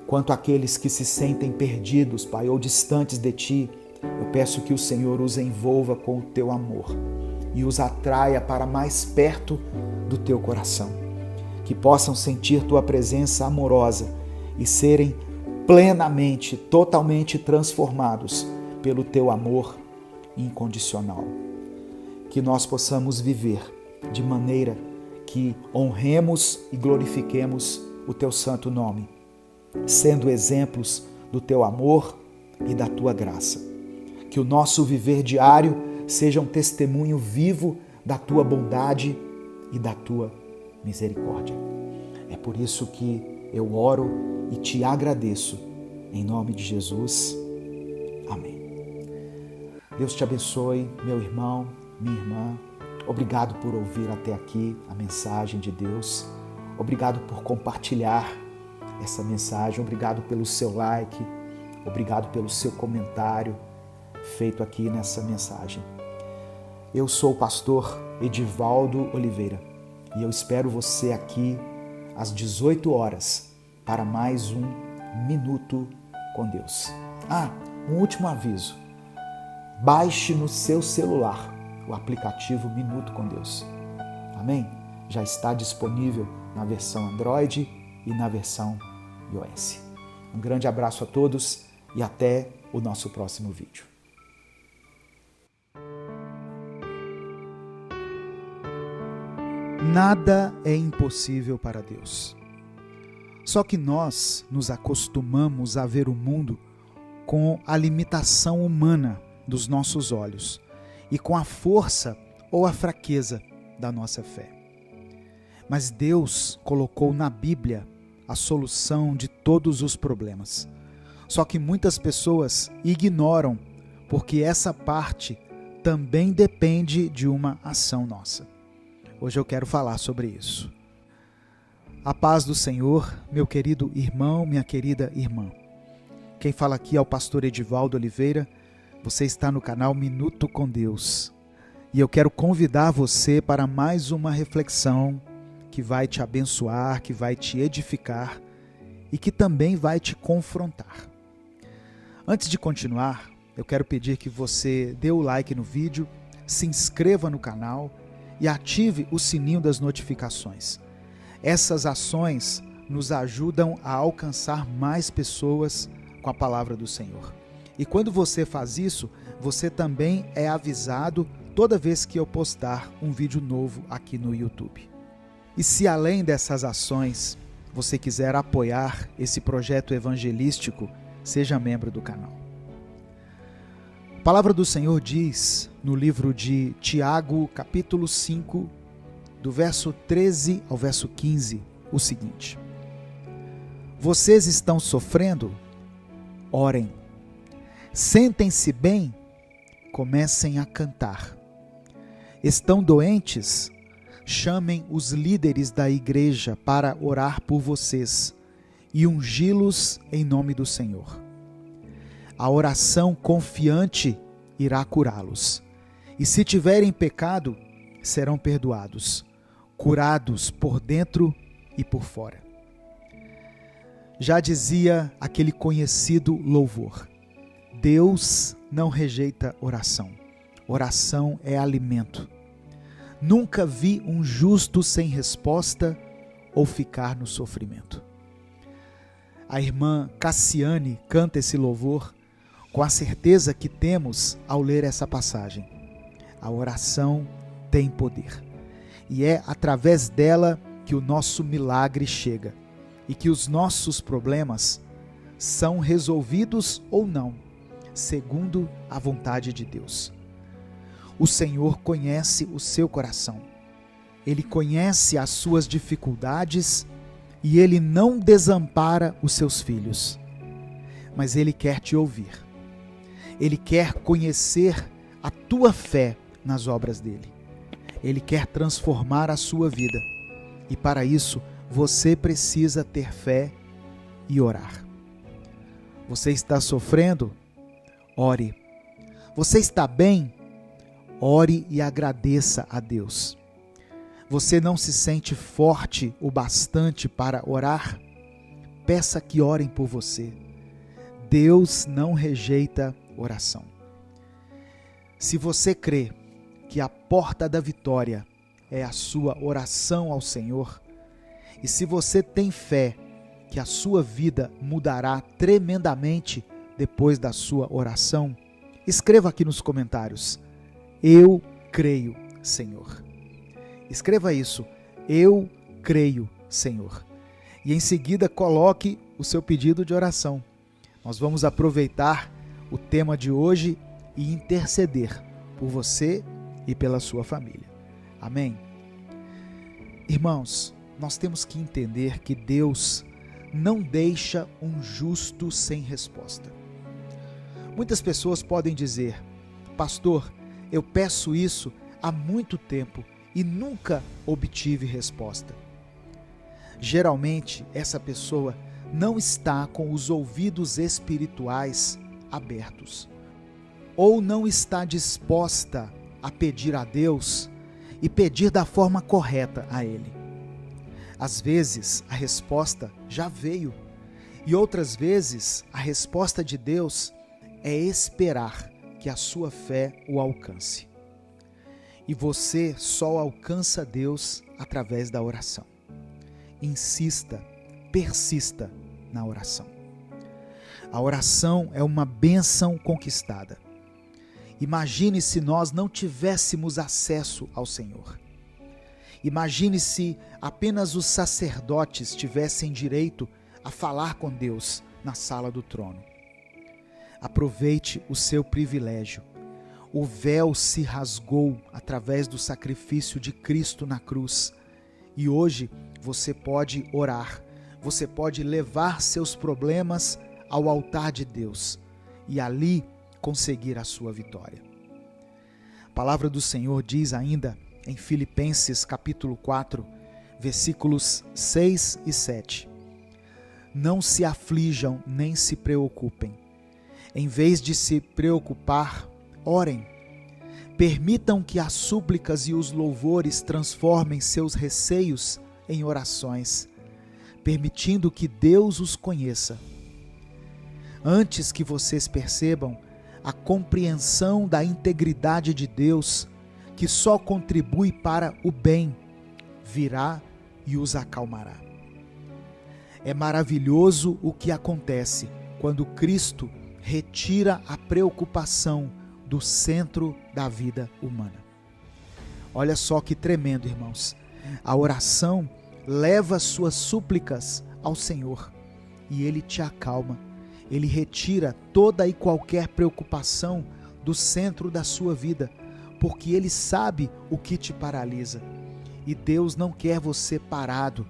Quanto àqueles que se sentem perdidos, Pai, ou distantes de Ti, eu peço que o Senhor os envolva com o Teu amor e os atraia para mais perto do Teu coração. Que possam sentir Tua presença amorosa e serem plenamente, totalmente transformados pelo Teu amor incondicional. Que nós possamos viver de maneira que honremos e glorifiquemos o Teu santo nome, sendo exemplos do Teu amor e da Tua graça. Que o nosso viver diário seja um testemunho vivo da Tua bondade e da Tua misericórdia. É por isso que eu oro e Te agradeço, em nome de Jesus. Amém. Deus te abençoe, meu irmão, minha irmã. Obrigado por ouvir até aqui a mensagem de Deus. Obrigado por compartilhar essa mensagem. Obrigado pelo seu like. Obrigado pelo seu comentário feito aqui nessa mensagem. Eu sou o pastor Edivaldo Oliveira e eu espero você aqui às 18 horas para mais um Minuto com Deus. Um último aviso. Baixe no seu celular o aplicativo Minuto com Deus. Amém? Já está disponível na versão Android e na versão iOS. Um grande abraço a todos e até o nosso próximo vídeo. Nada é impossível para Deus. Só que nós nos acostumamos a ver o mundo com a limitação humana dos nossos olhos e com a força ou a fraqueza da nossa fé. Mas Deus colocou na Bíblia a solução de todos os problemas. Só que muitas pessoas ignoram, porque essa parte também depende de uma ação nossa. Hoje eu quero falar sobre isso. A paz do Senhor, meu querido irmão, minha querida irmã. Quem fala aqui é o pastor Edivaldo Oliveira. Você está no canal Minuto com Deus. E eu quero convidar você para mais uma reflexão que vai te abençoar, que vai te edificar e que também vai te confrontar. Antes de continuar, eu quero pedir que você dê o like no vídeo, se inscreva no canal e ative o sininho das notificações. Essas ações nos ajudam a alcançar mais pessoas com a palavra do Senhor. E quando você faz isso, você também é avisado toda vez que eu postar um vídeo novo aqui no YouTube. E se além dessas ações, você quiser apoiar esse projeto evangelístico, seja membro do canal. A palavra do Senhor diz no livro de Tiago, capítulo 5, do verso 13 ao verso 15, o seguinte: Vocês estão sofrendo? Orem. Sentem-se bem? Comecem a cantar. Estão doentes? Chamem os líderes da igreja para orar por vocês e ungí-los em nome do Senhor. A oração confiante irá curá-los. E se tiverem pecado, serão perdoados, curados por dentro e por fora. Já dizia aquele conhecido louvor: Deus não rejeita oração. Oração é alimento. Nunca vi um justo sem resposta ou ficar no sofrimento. A irmã Cassiane canta esse louvor com a certeza que temos ao ler essa passagem. A oração tem poder. E é através dela que o nosso milagre chega e que os nossos problemas são resolvidos ou não, segundo a vontade de Deus. O Senhor conhece o seu coração. Ele conhece as suas dificuldades e Ele não desampara os seus filhos. Mas Ele quer te ouvir. Ele quer conhecer a tua fé nas obras dEle. Ele quer transformar a sua vida. E para isso, você precisa ter fé e orar. Você está sofrendo? Ore. Você está bem? Ore e agradeça a Deus. Você não se sente forte o bastante para orar? Peça que orem por você. Deus não rejeita oração. Se você crê que a porta da vitória é a sua oração ao Senhor, e se você tem fé que a sua vida mudará tremendamente depois da sua oração, escreva aqui nos comentários: Eu creio, Senhor. Escreva isso: Eu creio, Senhor. E em seguida coloque o seu pedido de oração. Nós vamos aproveitar o tema de hoje e interceder por você e pela sua família. Amém? Irmãos, nós temos que entender que Deus não deixa um justo sem resposta. Muitas pessoas podem dizer: Pastor, eu peço isso há muito tempo e nunca obtive resposta. Geralmente, essa pessoa não está com os ouvidos espirituais abertos, ou não está disposta a pedir a Deus e pedir da forma correta a Ele. Às vezes, a resposta já veio, e outras vezes, a resposta de Deus é esperar que a sua fé o alcance. E você só alcança Deus através da oração. Insista, persista na oração. A oração é uma bênção conquistada. Imagine se nós não tivéssemos acesso ao Senhor. Imagine se apenas os sacerdotes tivessem direito a falar com Deus na sala do trono. Aproveite o seu privilégio. O véu se rasgou através do sacrifício de Cristo na cruz. E hoje você pode orar, você pode levar seus problemas ao altar de Deus e ali conseguir a sua vitória. A palavra do Senhor diz ainda em Filipenses capítulo 4, versículos 6 e 7. Não se aflijam nem se preocupem. Em vez de se preocupar, orem. Permitam que as súplicas e os louvores transformem seus receios em orações, permitindo que Deus os conheça. Antes que vocês percebam a compreensão da integridade de Deus, que só contribui para o bem, virá e os acalmará. É maravilhoso o que acontece quando Cristo retira a preocupação do centro da vida humana. Olha só que tremendo, irmãos. A oração leva suas súplicas ao Senhor e Ele te acalma. Ele retira toda e qualquer preocupação do centro da sua vida, porque Ele sabe o que te paralisa. E Deus não quer você parado,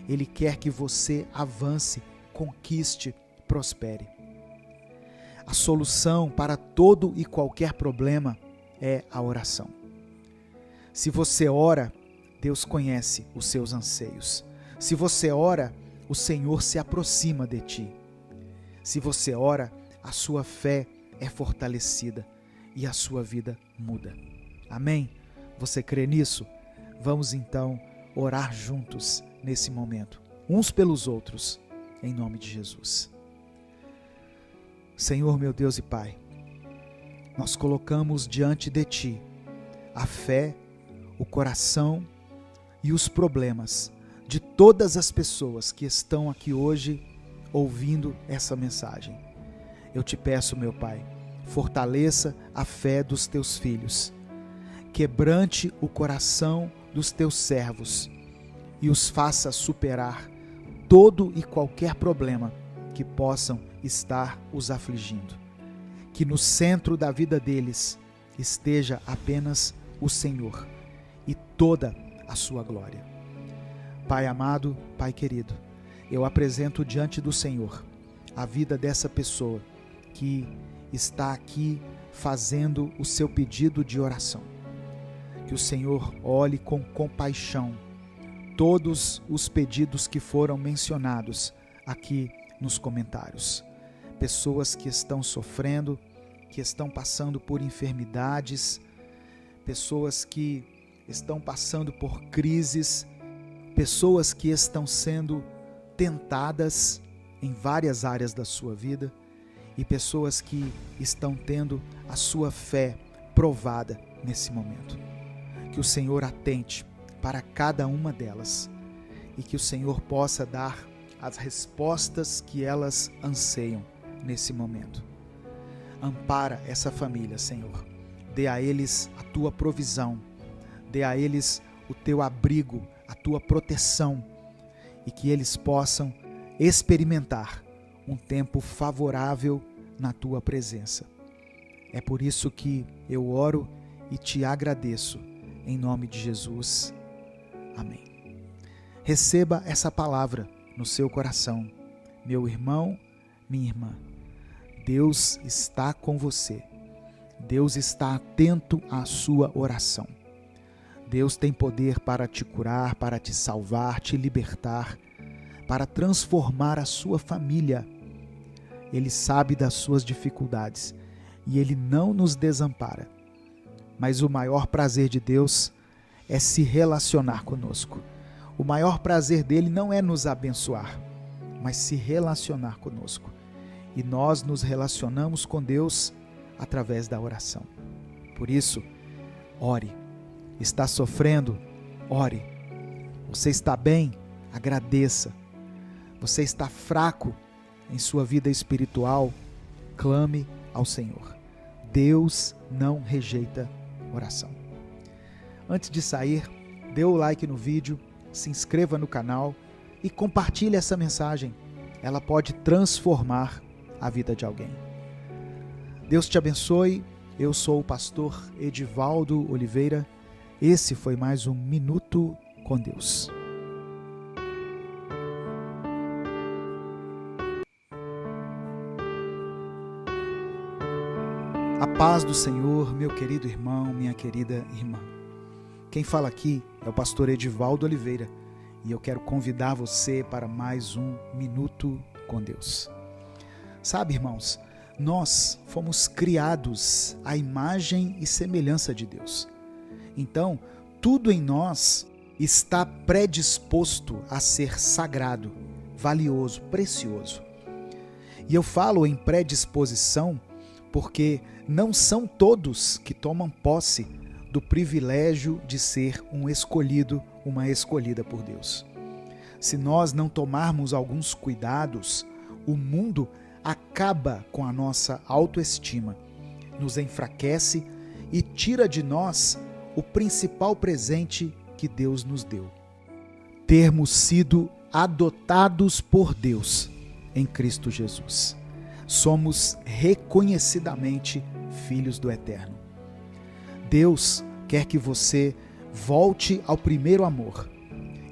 Ele quer que você avance, conquiste, prospere. A solução para todo e qualquer problema é a oração. Se você ora, Deus conhece os seus anseios. Se você ora, o Senhor se aproxima de ti. Se você ora, a sua fé é fortalecida e a sua vida muda. Amém? Você crê nisso? Vamos então orar juntos nesse momento, uns pelos outros, em nome de Jesus. Senhor, meu Deus e Pai, nós colocamos diante de Ti a fé, o coração e os problemas de todas as pessoas que estão aqui hoje ouvindo essa mensagem. Eu te peço, meu Pai, fortaleça a fé dos Teus filhos, quebrante o coração dos Teus servos e os faça superar todo e qualquer problema que possam estar os afligindo. Que no centro da vida deles esteja apenas o Senhor e toda a sua glória. Pai amado, Pai querido, eu apresento diante do Senhor a vida dessa pessoa que está aqui fazendo o seu pedido de oração. Que o Senhor olhe com compaixão todos os pedidos que foram mencionados aqui nos comentários. Pessoas que estão sofrendo, que estão passando por enfermidades, pessoas que estão passando por crises, pessoas que estão sendo tentadas em várias áreas da sua vida e pessoas que estão tendo a sua fé provada nesse momento. Que o Senhor atente para cada uma delas e que o Senhor possa dar as respostas que elas anseiam nesse momento. Ampara essa família, Senhor. Dê a eles a tua provisão, dê a eles o teu abrigo, a tua proteção e que eles possam experimentar um tempo favorável na tua presença. É por isso que eu oro e te agradeço, em nome de Jesus. Amém. Receba essa palavra no seu coração, meu irmão, minha irmã. Deus está com você. Deus está atento à sua oração. Deus tem poder para te curar, para te salvar, te libertar, para transformar a sua família. Ele sabe das suas dificuldades e Ele não nos desampara. Mas o maior prazer de Deus é se relacionar conosco. O maior prazer dele não é nos abençoar, mas se relacionar conosco. E nós nos relacionamos com Deus através da oração. Por isso, ore. Está sofrendo? Ore. Você está bem? Agradeça. Você está fraco em sua vida espiritual? Clame ao Senhor. Deus não rejeita oração. Antes de sair, dê o like no vídeo, se inscreva no canal e compartilhe essa mensagem. Ela pode transformar a vida de alguém. Deus te abençoe. Eu sou o pastor Edivaldo Oliveira. Esse foi mais um Minuto com Deus. A paz do Senhor, meu querido irmão, minha querida irmã. Quem fala aqui é o pastor Edivaldo Oliveira e eu quero convidar você para mais um Minuto com Deus. Sabe, irmãos, nós fomos criados à imagem e semelhança de Deus. Então, tudo em nós está predisposto a ser sagrado, valioso, precioso. E eu falo em predisposição porque não são todos que tomam posse do privilégio de ser um escolhido, uma escolhida por Deus. Se nós não tomarmos alguns cuidados, o mundo acaba com a nossa autoestima, nos enfraquece e tira de nós o principal presente que Deus nos deu: termos sido adotados por Deus em Cristo Jesus. Somos reconhecidamente filhos do Eterno. Deus quer que você volte ao primeiro amor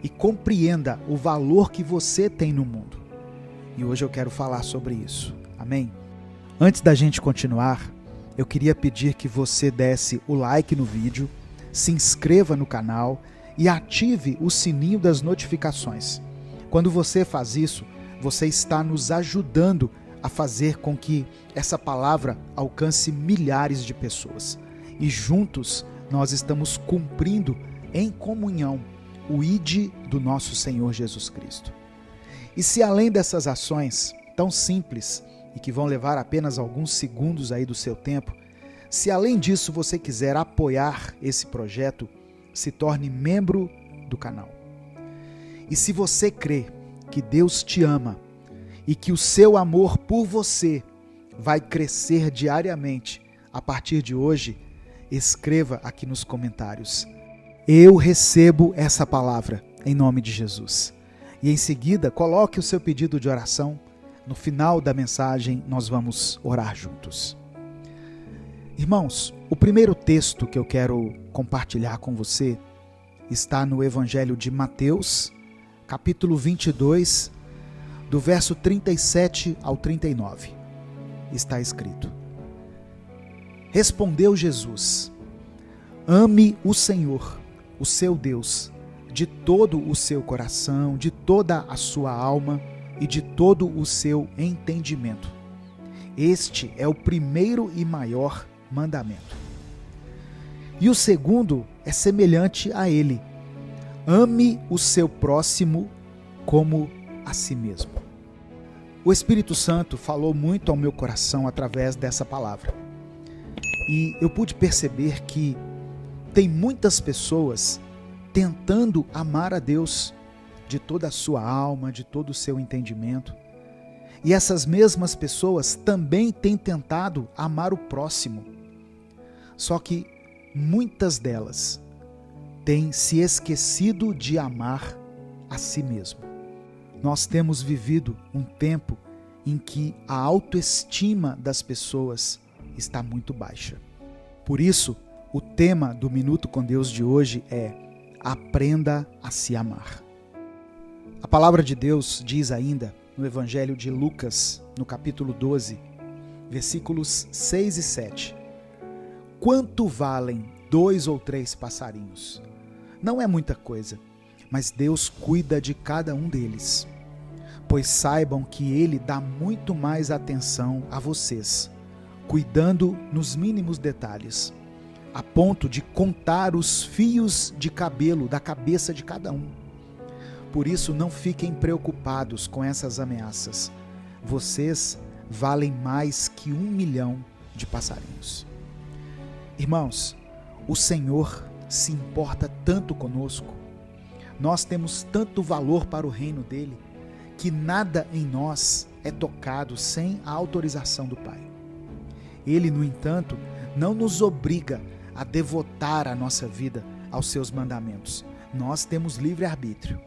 e compreenda o valor que você tem no mundo. E hoje eu quero falar sobre isso. Amém? Antes da gente continuar, eu queria pedir que você desse o like no vídeo, se inscreva no canal e ative o sininho das notificações. Quando você faz isso, você está nos ajudando a fazer com que essa palavra alcance milhares de pessoas. E juntos nós estamos cumprindo em comunhão o ID do nosso Senhor Jesus Cristo. E se além dessas ações tão simples e que vão levar apenas alguns segundos aí do seu tempo, se além disso você quiser apoiar esse projeto, se torne membro do canal. E se você crê que Deus te ama e que o seu amor por você vai crescer diariamente a partir de hoje, escreva aqui nos comentários: eu recebo essa palavra em nome de Jesus. E em seguida, coloque o seu pedido de oração. No final da mensagem, nós vamos orar juntos. Irmãos, o primeiro texto que eu quero compartilhar com você está no Evangelho de Mateus, capítulo 22, do verso 37 ao 39. Está escrito: respondeu Jesus: ame o Senhor, o seu Deus, de todo o seu coração, de toda a sua alma e de todo o seu entendimento. Este é o primeiro e maior mandamento. E o segundo é semelhante a ele: ame o seu próximo como a si mesmo. O Espírito Santo falou muito ao meu coração através dessa palavra. E eu pude perceber que tem muitas pessoas tentando amar a Deus de toda a sua alma, de todo o seu entendimento. E essas mesmas pessoas também têm tentado amar o próximo. Só que muitas delas têm se esquecido de amar a si mesmo. Nós temos vivido um tempo em que a autoestima das pessoas está muito baixa. Por isso, o tema do Minuto com Deus de hoje é: aprenda a se amar. A palavra de Deus diz ainda no Evangelho de Lucas, no capítulo 12, versículos 6 e 7. Quanto valem 2 ou 3 passarinhos? Não é muita coisa, mas Deus cuida de cada um deles. Pois saibam que Ele dá muito mais atenção a vocês, cuidando nos mínimos detalhes, a ponto de contar os fios de cabelo da cabeça de cada um. Por isso, não fiquem preocupados com essas ameaças. Vocês valem mais que 1 milhão de passarinhos. Irmãos, o Senhor se importa tanto conosco, nós temos tanto valor para o reino dele, que nada em nós é tocado sem a autorização do Pai. Ele, no entanto, não nos obriga a devotar a nossa vida aos seus mandamentos. Nós temos livre-arbítrio.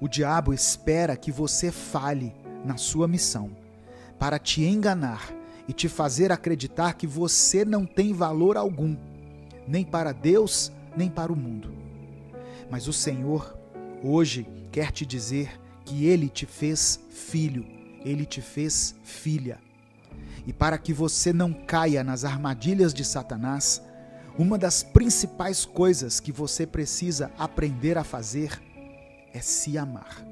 O diabo espera que você falhe na sua missão, para te enganar e te fazer acreditar que você não tem valor algum, nem para Deus, nem para o mundo. Mas o Senhor hoje quer te dizer que Ele te fez filho, Ele te fez filha. E para que você não caia nas armadilhas de Satanás, uma das principais coisas que você precisa aprender a fazer é se amar.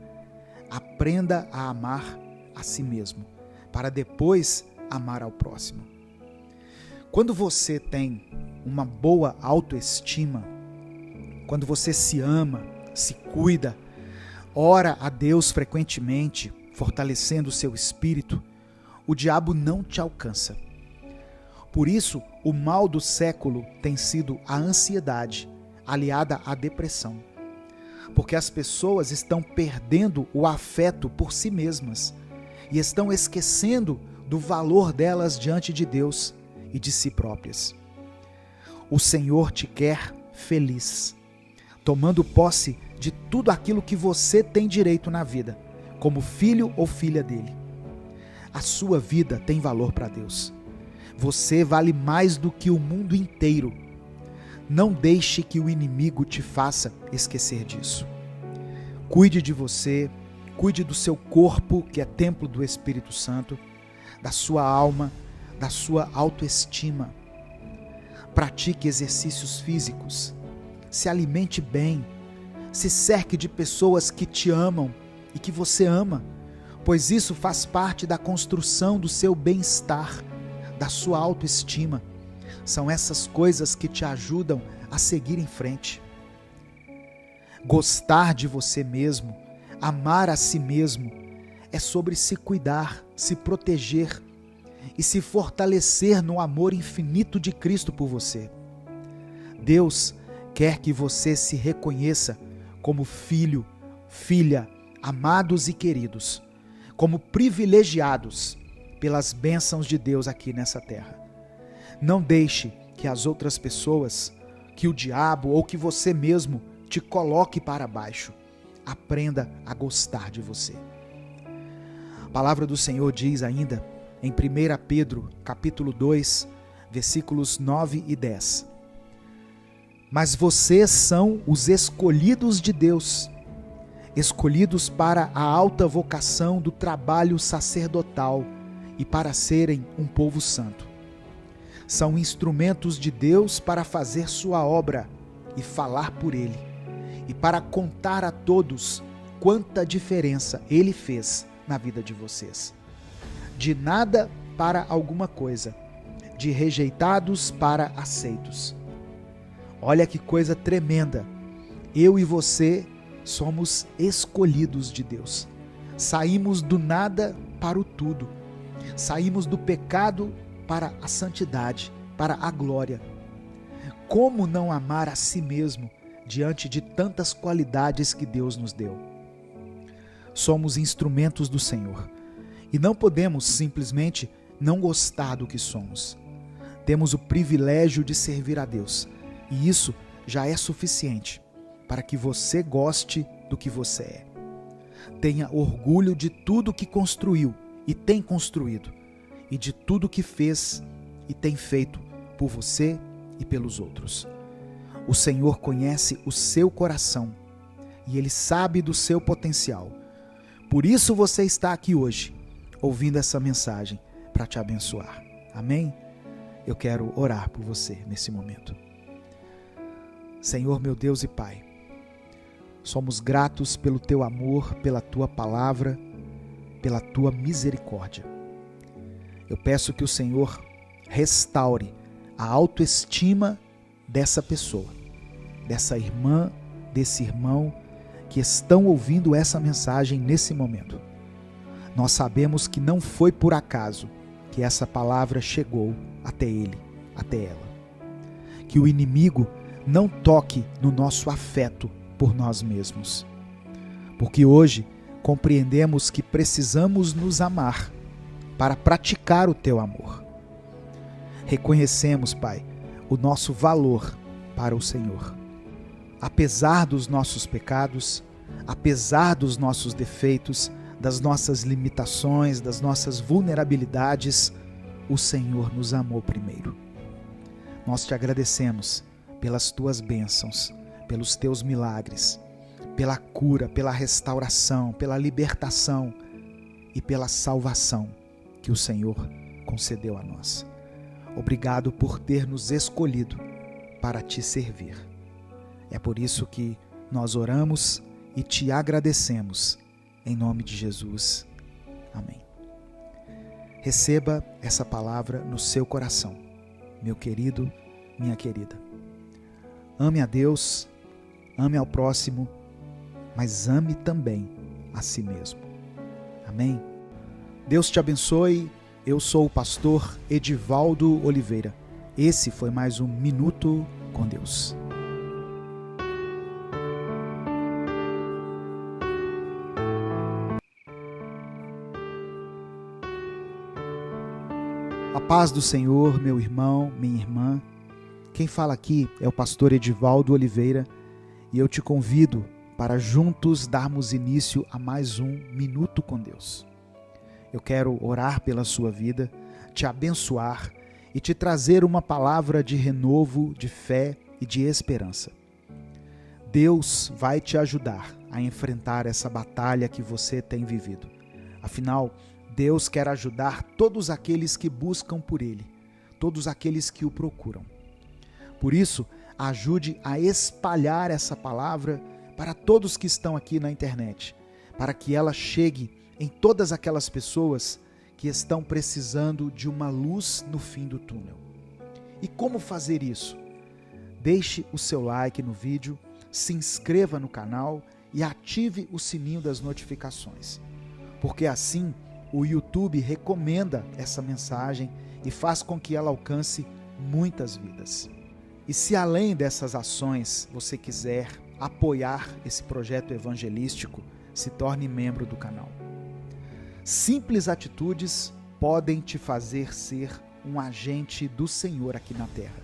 Aprenda a amar a si mesmo, para depois amar ao próximo. Quando você tem uma boa autoestima, quando você se ama se cuida, ora a Deus frequentemente, fortalecendo o seu espírito, o diabo não te alcança. Por isso, o mal do século tem sido a ansiedade, aliada à depressão. Porque as pessoas estão perdendo o afeto por si mesmas e estão esquecendo do valor delas diante de Deus e de si próprias. O Senhor te quer feliz, tomando posse de tudo aquilo que você tem direito na vida, como filho ou filha dele. A sua vida tem valor para Deus. Você vale mais do que o mundo inteiro. Não deixe que o inimigo te faça esquecer disso. Cuide de você, cuide do seu corpo, que é templo do Espírito Santo, da sua alma, da sua autoestima. Pratique exercícios físicos, se alimente bem, se cerque de pessoas que te amam e que você ama, pois isso faz parte da construção do seu bem-estar, da sua autoestima. São essas coisas que te ajudam a seguir em frente. Gostar de você mesmo, amar a si mesmo, é sobre se cuidar, se proteger e se fortalecer no amor infinito de Cristo por você. Deus quer que você se reconheça como filho, filha, amados e queridos, como privilegiados pelas bênçãos de Deus aqui nessa terra. Não deixe que as outras pessoas, que o diabo ou que você mesmo te coloque para baixo. Aprenda a gostar de você. A palavra do Senhor diz ainda em 1 Pedro, capítulo 2, versículos 9 e 10. Mas vocês são os escolhidos de Deus, escolhidos para a alta vocação do trabalho sacerdotal e para serem um povo santo. São instrumentos de Deus para fazer sua obra e falar por Ele, e para contar a todos quanta diferença Ele fez na vida de vocês. De nada para alguma coisa, de rejeitados para aceitos. Olha que coisa tremenda! Eu e você somos escolhidos de Deus. Saímos do nada para o tudo. Saímos do pecado para a santidade, para a glória. Como não amar a si mesmo diante de tantas qualidades que Deus nos deu? Somos instrumentos do Senhor e não podemos simplesmente não gostar do que somos. Temos o privilégio de servir a Deus e isso já é suficiente para que você goste do que você é. Tenha orgulho de tudo que construiu e tem construído, e de tudo que fez e tem feito por você e pelos outros. O Senhor conhece o seu coração e Ele sabe do seu potencial. Por isso você está aqui hoje, ouvindo essa mensagem para te abençoar. Amém? Eu quero orar por você nesse momento. Senhor, meu Deus e Pai, somos gratos pelo Teu amor, pela Tua palavra, pela Tua misericórdia. Eu peço que o Senhor restaure a autoestima dessa pessoa, dessa irmã, desse irmão que estão ouvindo essa mensagem nesse momento. Nós sabemos que não foi por acaso que essa palavra chegou até ele, até ela. Que o inimigo não toque no nosso afeto por nós mesmos. Porque hoje compreendemos que precisamos nos amar para praticar o Teu amor. Reconhecemos, Pai, o nosso valor para o Senhor. Apesar dos nossos pecados, apesar dos nossos defeitos, das nossas limitações, das nossas vulnerabilidades, o Senhor nos amou primeiro. Nós te agradecemos pelas Tuas bênçãos, pelos Teus milagres, pela cura, pela restauração, pela libertação e pela salvação que o Senhor concedeu a nós. Obrigado por ter nos escolhido para Te servir. É por isso que nós oramos e Te agradecemos, em nome de Jesus. Amém. Receba essa palavra no seu coração, meu querido, minha querida. Ame a Deus, ame ao próximo mas ame também a si mesmo. Amém? Deus te abençoe. Eu sou o pastor Edivaldo Oliveira. Esse foi mais um Minuto com Deus. A paz do Senhor, meu irmão, minha irmã. Quem fala aqui é o pastor Edivaldo Oliveira e eu te convido para juntos darmos início a mais um Minuto com Deus. Eu quero orar pela sua vida, te abençoar e te trazer uma palavra de renovo, de fé e de esperança. Deus vai te ajudar a enfrentar essa batalha que você tem vivido. Afinal, Deus quer ajudar todos aqueles que buscam por Ele, todos aqueles que o procuram. Por isso, ajude a espalhar essa palavra para todos que estão aqui na internet, para que ela chegue em todas aquelas pessoas que estão precisando de uma luz no fim do túnel. E como fazer isso? Deixe o seu like no vídeo, se inscreva no canal e ative o sininho das notificações, porque assim o YouTube recomenda essa mensagem e faz com que ela alcance muitas vidas. E se além dessas ações você quiser apoiar esse projeto evangelístico, se torne membro do canal. Simples atitudes podem te fazer ser um agente do Senhor aqui na terra.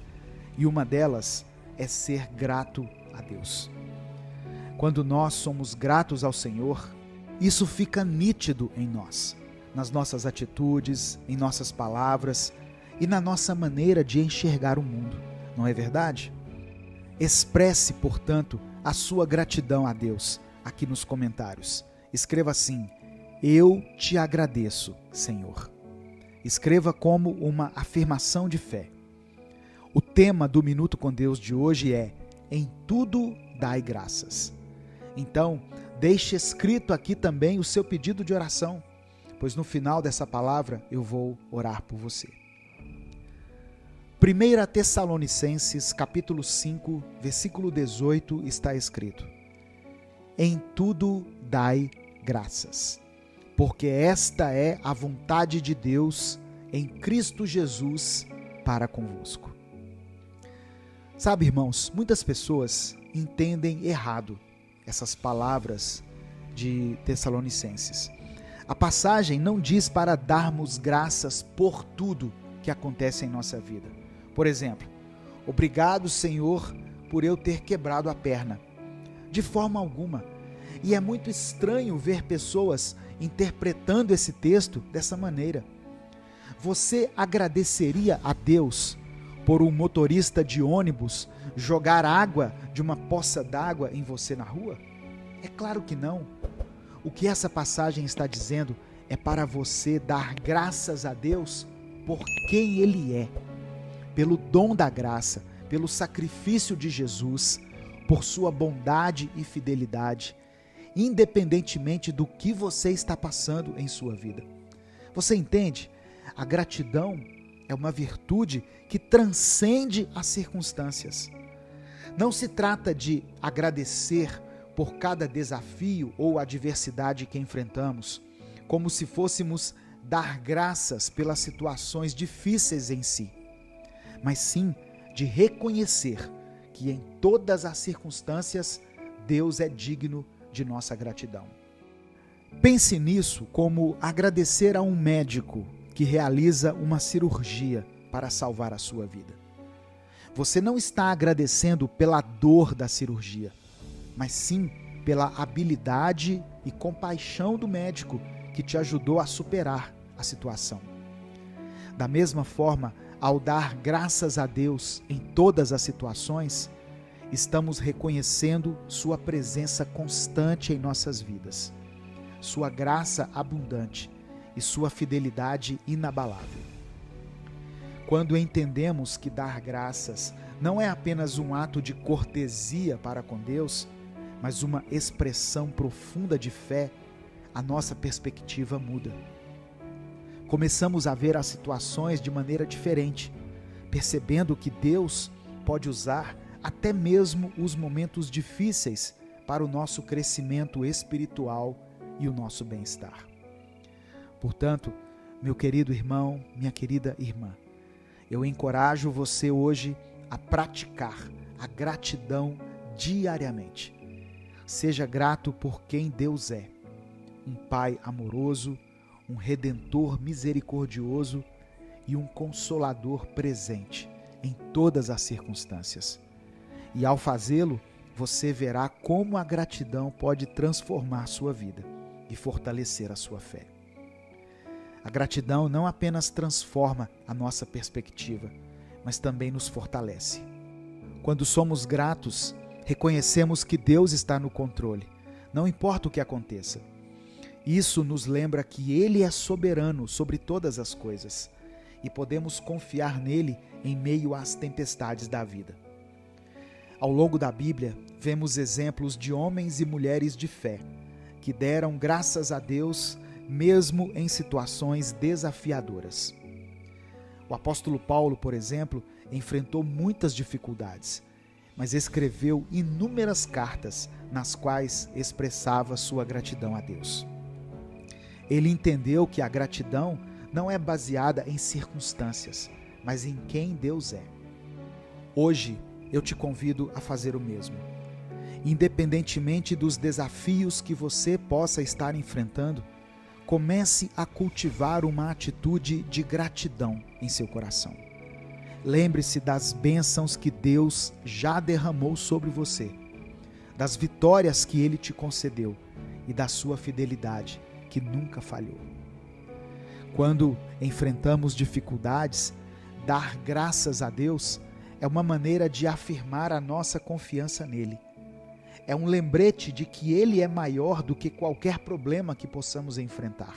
E uma delas é ser grato a Deus. Quando nós somos gratos ao Senhor, isso fica nítido em nós, nas nossas atitudes, em nossas palavras e na nossa maneira de enxergar o mundo. Não é verdade? Expresse, portanto, a sua gratidão a Deus aqui nos comentários. Escreva assim: eu te agradeço, Senhor. Escreva como uma afirmação de fé. O tema do Minuto com Deus de hoje é: em tudo dai graças. Então, deixe escrito aqui também o seu pedido de oração, pois no final dessa palavra eu vou orar por você. 1 Tessalonicenses, capítulo 5, versículo 18, está escrito: em tudo dai graças, porque esta é a vontade de Deus em Cristo Jesus para convosco. Sabe, irmãos, muitas pessoas entendem errado essas palavras de Tessalonicenses. A passagem não diz para darmos graças por tudo que acontece em nossa vida. Por exemplo, obrigado, Senhor, por eu ter quebrado a perna. De forma alguma. E é muito estranho ver pessoas interpretando esse texto dessa maneira. Você agradeceria a Deus por um motorista de ônibus jogar água de uma poça d'água em você na rua? É claro que não. O que essa passagem está dizendo é para você dar graças a Deus por quem Ele é, pelo dom da graça, pelo sacrifício de Jesus, por sua bondade e fidelidade, independentemente do que você está passando em sua vida. Você entende? A gratidão é uma virtude que transcende as circunstâncias. Não se trata de agradecer por cada desafio ou adversidade que enfrentamos, como se fôssemos dar graças pelas situações difíceis em si, mas sim de reconhecer que em todas as circunstâncias Deus é digno de nossa gratidão. Pense nisso como agradecer a um médico que realiza uma cirurgia para salvar a sua vida. Você não está agradecendo pela dor da cirurgia, mas sim pela habilidade e compaixão do médico que te ajudou a superar a situação. Da mesma forma, ao dar graças a Deus em todas as situações, estamos reconhecendo sua presença constante em nossas vidas, sua graça abundante e sua fidelidade inabalável. Quando entendemos que dar graças não é apenas um ato de cortesia para com Deus, mas uma expressão profunda de fé, a nossa perspectiva muda. Começamos a ver as situações de maneira diferente, percebendo que Deus pode usar até mesmo os momentos difíceis para o nosso crescimento espiritual e o nosso bem-estar. Portanto, meu querido irmão, minha querida irmã, eu encorajo você hoje a praticar a gratidão diariamente. Seja grato por quem Deus é, um Pai amoroso, um Redentor misericordioso e um Consolador presente em todas as circunstâncias. E ao fazê-lo, você verá como a gratidão pode transformar sua vida e fortalecer a sua fé. A gratidão não apenas transforma a nossa perspectiva, mas também nos fortalece. Quando somos gratos, reconhecemos que Deus está no controle, não importa o que aconteça. Isso nos lembra que Ele é soberano sobre todas as coisas e podemos confiar nele em meio às tempestades da vida. Ao longo da Bíblia, vemos exemplos de homens e mulheres de fé que deram graças a Deus mesmo em situações desafiadoras. O apóstolo Paulo, por exemplo, enfrentou muitas dificuldades, mas escreveu inúmeras cartas nas quais expressava sua gratidão a Deus. Ele entendeu que a gratidão não é baseada em circunstâncias, mas em quem Deus é. Hoje, eu te convido a fazer o mesmo. Independentemente dos desafios que você possa estar enfrentando, comece a cultivar uma atitude de gratidão em seu coração. Lembre-se das bênçãos que Deus já derramou sobre você, das vitórias que Ele te concedeu e da sua fidelidade, que nunca falhou. Quando enfrentamos dificuldades, dar graças a Deus é uma maneira de afirmar a nossa confiança nele. É um lembrete de que Ele é maior do que qualquer problema que possamos enfrentar.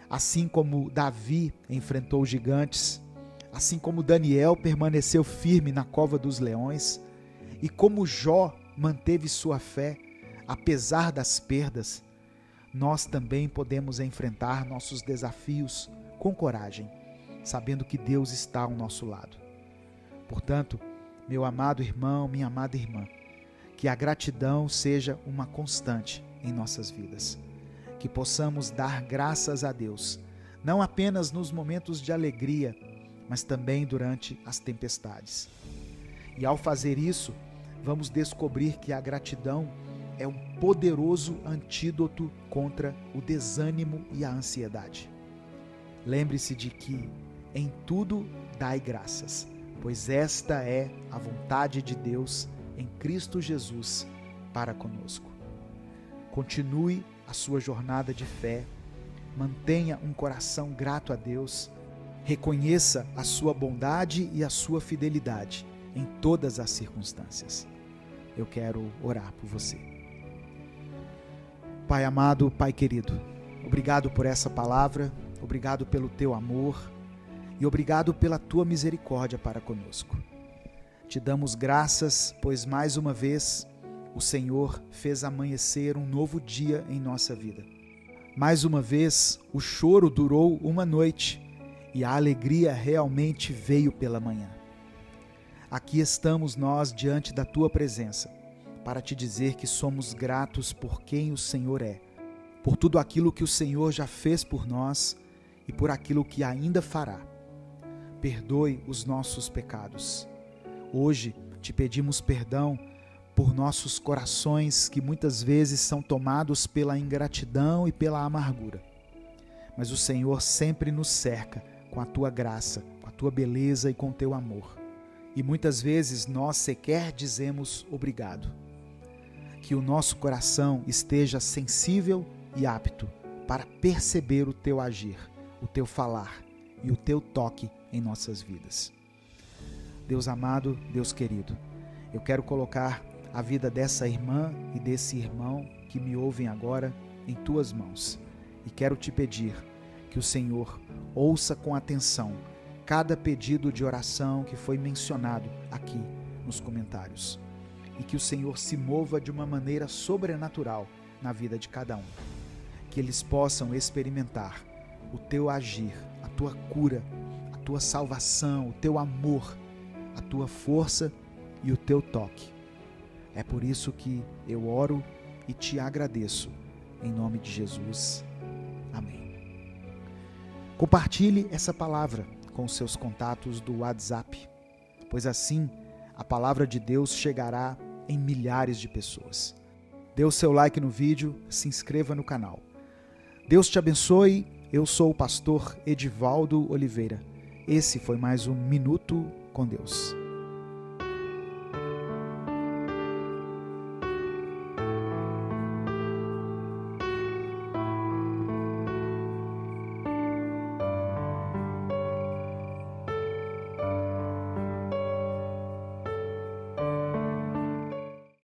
Assim como Davi enfrentou gigantes, assim como Daniel permaneceu firme na cova dos leões, e como Jó manteve sua fé, apesar das perdas, nós também podemos enfrentar nossos desafios com coragem, sabendo que Deus está ao nosso lado. Portanto, meu amado irmão, minha amada irmã, que a gratidão seja uma constante em nossas vidas. Que possamos dar graças a Deus, não apenas nos momentos de alegria, mas também durante as tempestades. E ao fazer isso, vamos descobrir que a gratidão é um poderoso antídoto contra o desânimo e a ansiedade. Lembre-se de que em tudo dai graças, pois esta é a vontade de Deus em Cristo Jesus para conosco. Continue a sua jornada de fé, mantenha um coração grato a Deus, reconheça a sua bondade e a sua fidelidade em todas as circunstâncias. Eu quero orar por você. Pai amado, Pai querido, obrigado por essa palavra, obrigado pelo teu amor e obrigado pela tua misericórdia para conosco. Te damos graças, pois mais uma vez o Senhor fez amanhecer um novo dia em nossa vida. Mais uma vez o choro durou uma noite e a alegria realmente veio pela manhã. Aqui estamos nós diante da tua presença para te dizer que somos gratos por quem o Senhor é, por tudo aquilo que o Senhor já fez por nós e por aquilo que ainda fará. Perdoe os nossos pecados. Hoje te pedimos perdão por nossos corações que muitas vezes são tomados pela ingratidão e pela amargura. Mas o Senhor sempre nos cerca com a tua graça, com a tua beleza e com o teu amor. E muitas vezes nós sequer dizemos obrigado. Que o nosso coração esteja sensível e apto para perceber o teu agir, o teu falar e o teu toque em nossas vidas. Deus amado, Deus querido, eu quero colocar a vida dessa irmã e desse irmão que me ouvem agora em tuas mãos e quero te pedir que o Senhor ouça com atenção cada pedido de oração que foi mencionado aqui nos comentários e que o Senhor se mova de uma maneira sobrenatural na vida de cada um, que eles possam experimentar o teu agir, a tua cura, a tua salvação, o teu amor, a tua força e o teu toque. É por isso que eu oro e te agradeço. Em nome de Jesus. Amém. Compartilhe essa palavra com os seus contatos do WhatsApp, pois assim a palavra de Deus chegará em milhares de pessoas. Dê o seu like no vídeo, se inscreva no canal. Deus te abençoe. Eu sou o pastor Edivaldo Oliveira. Esse foi mais um Minuto com Deus.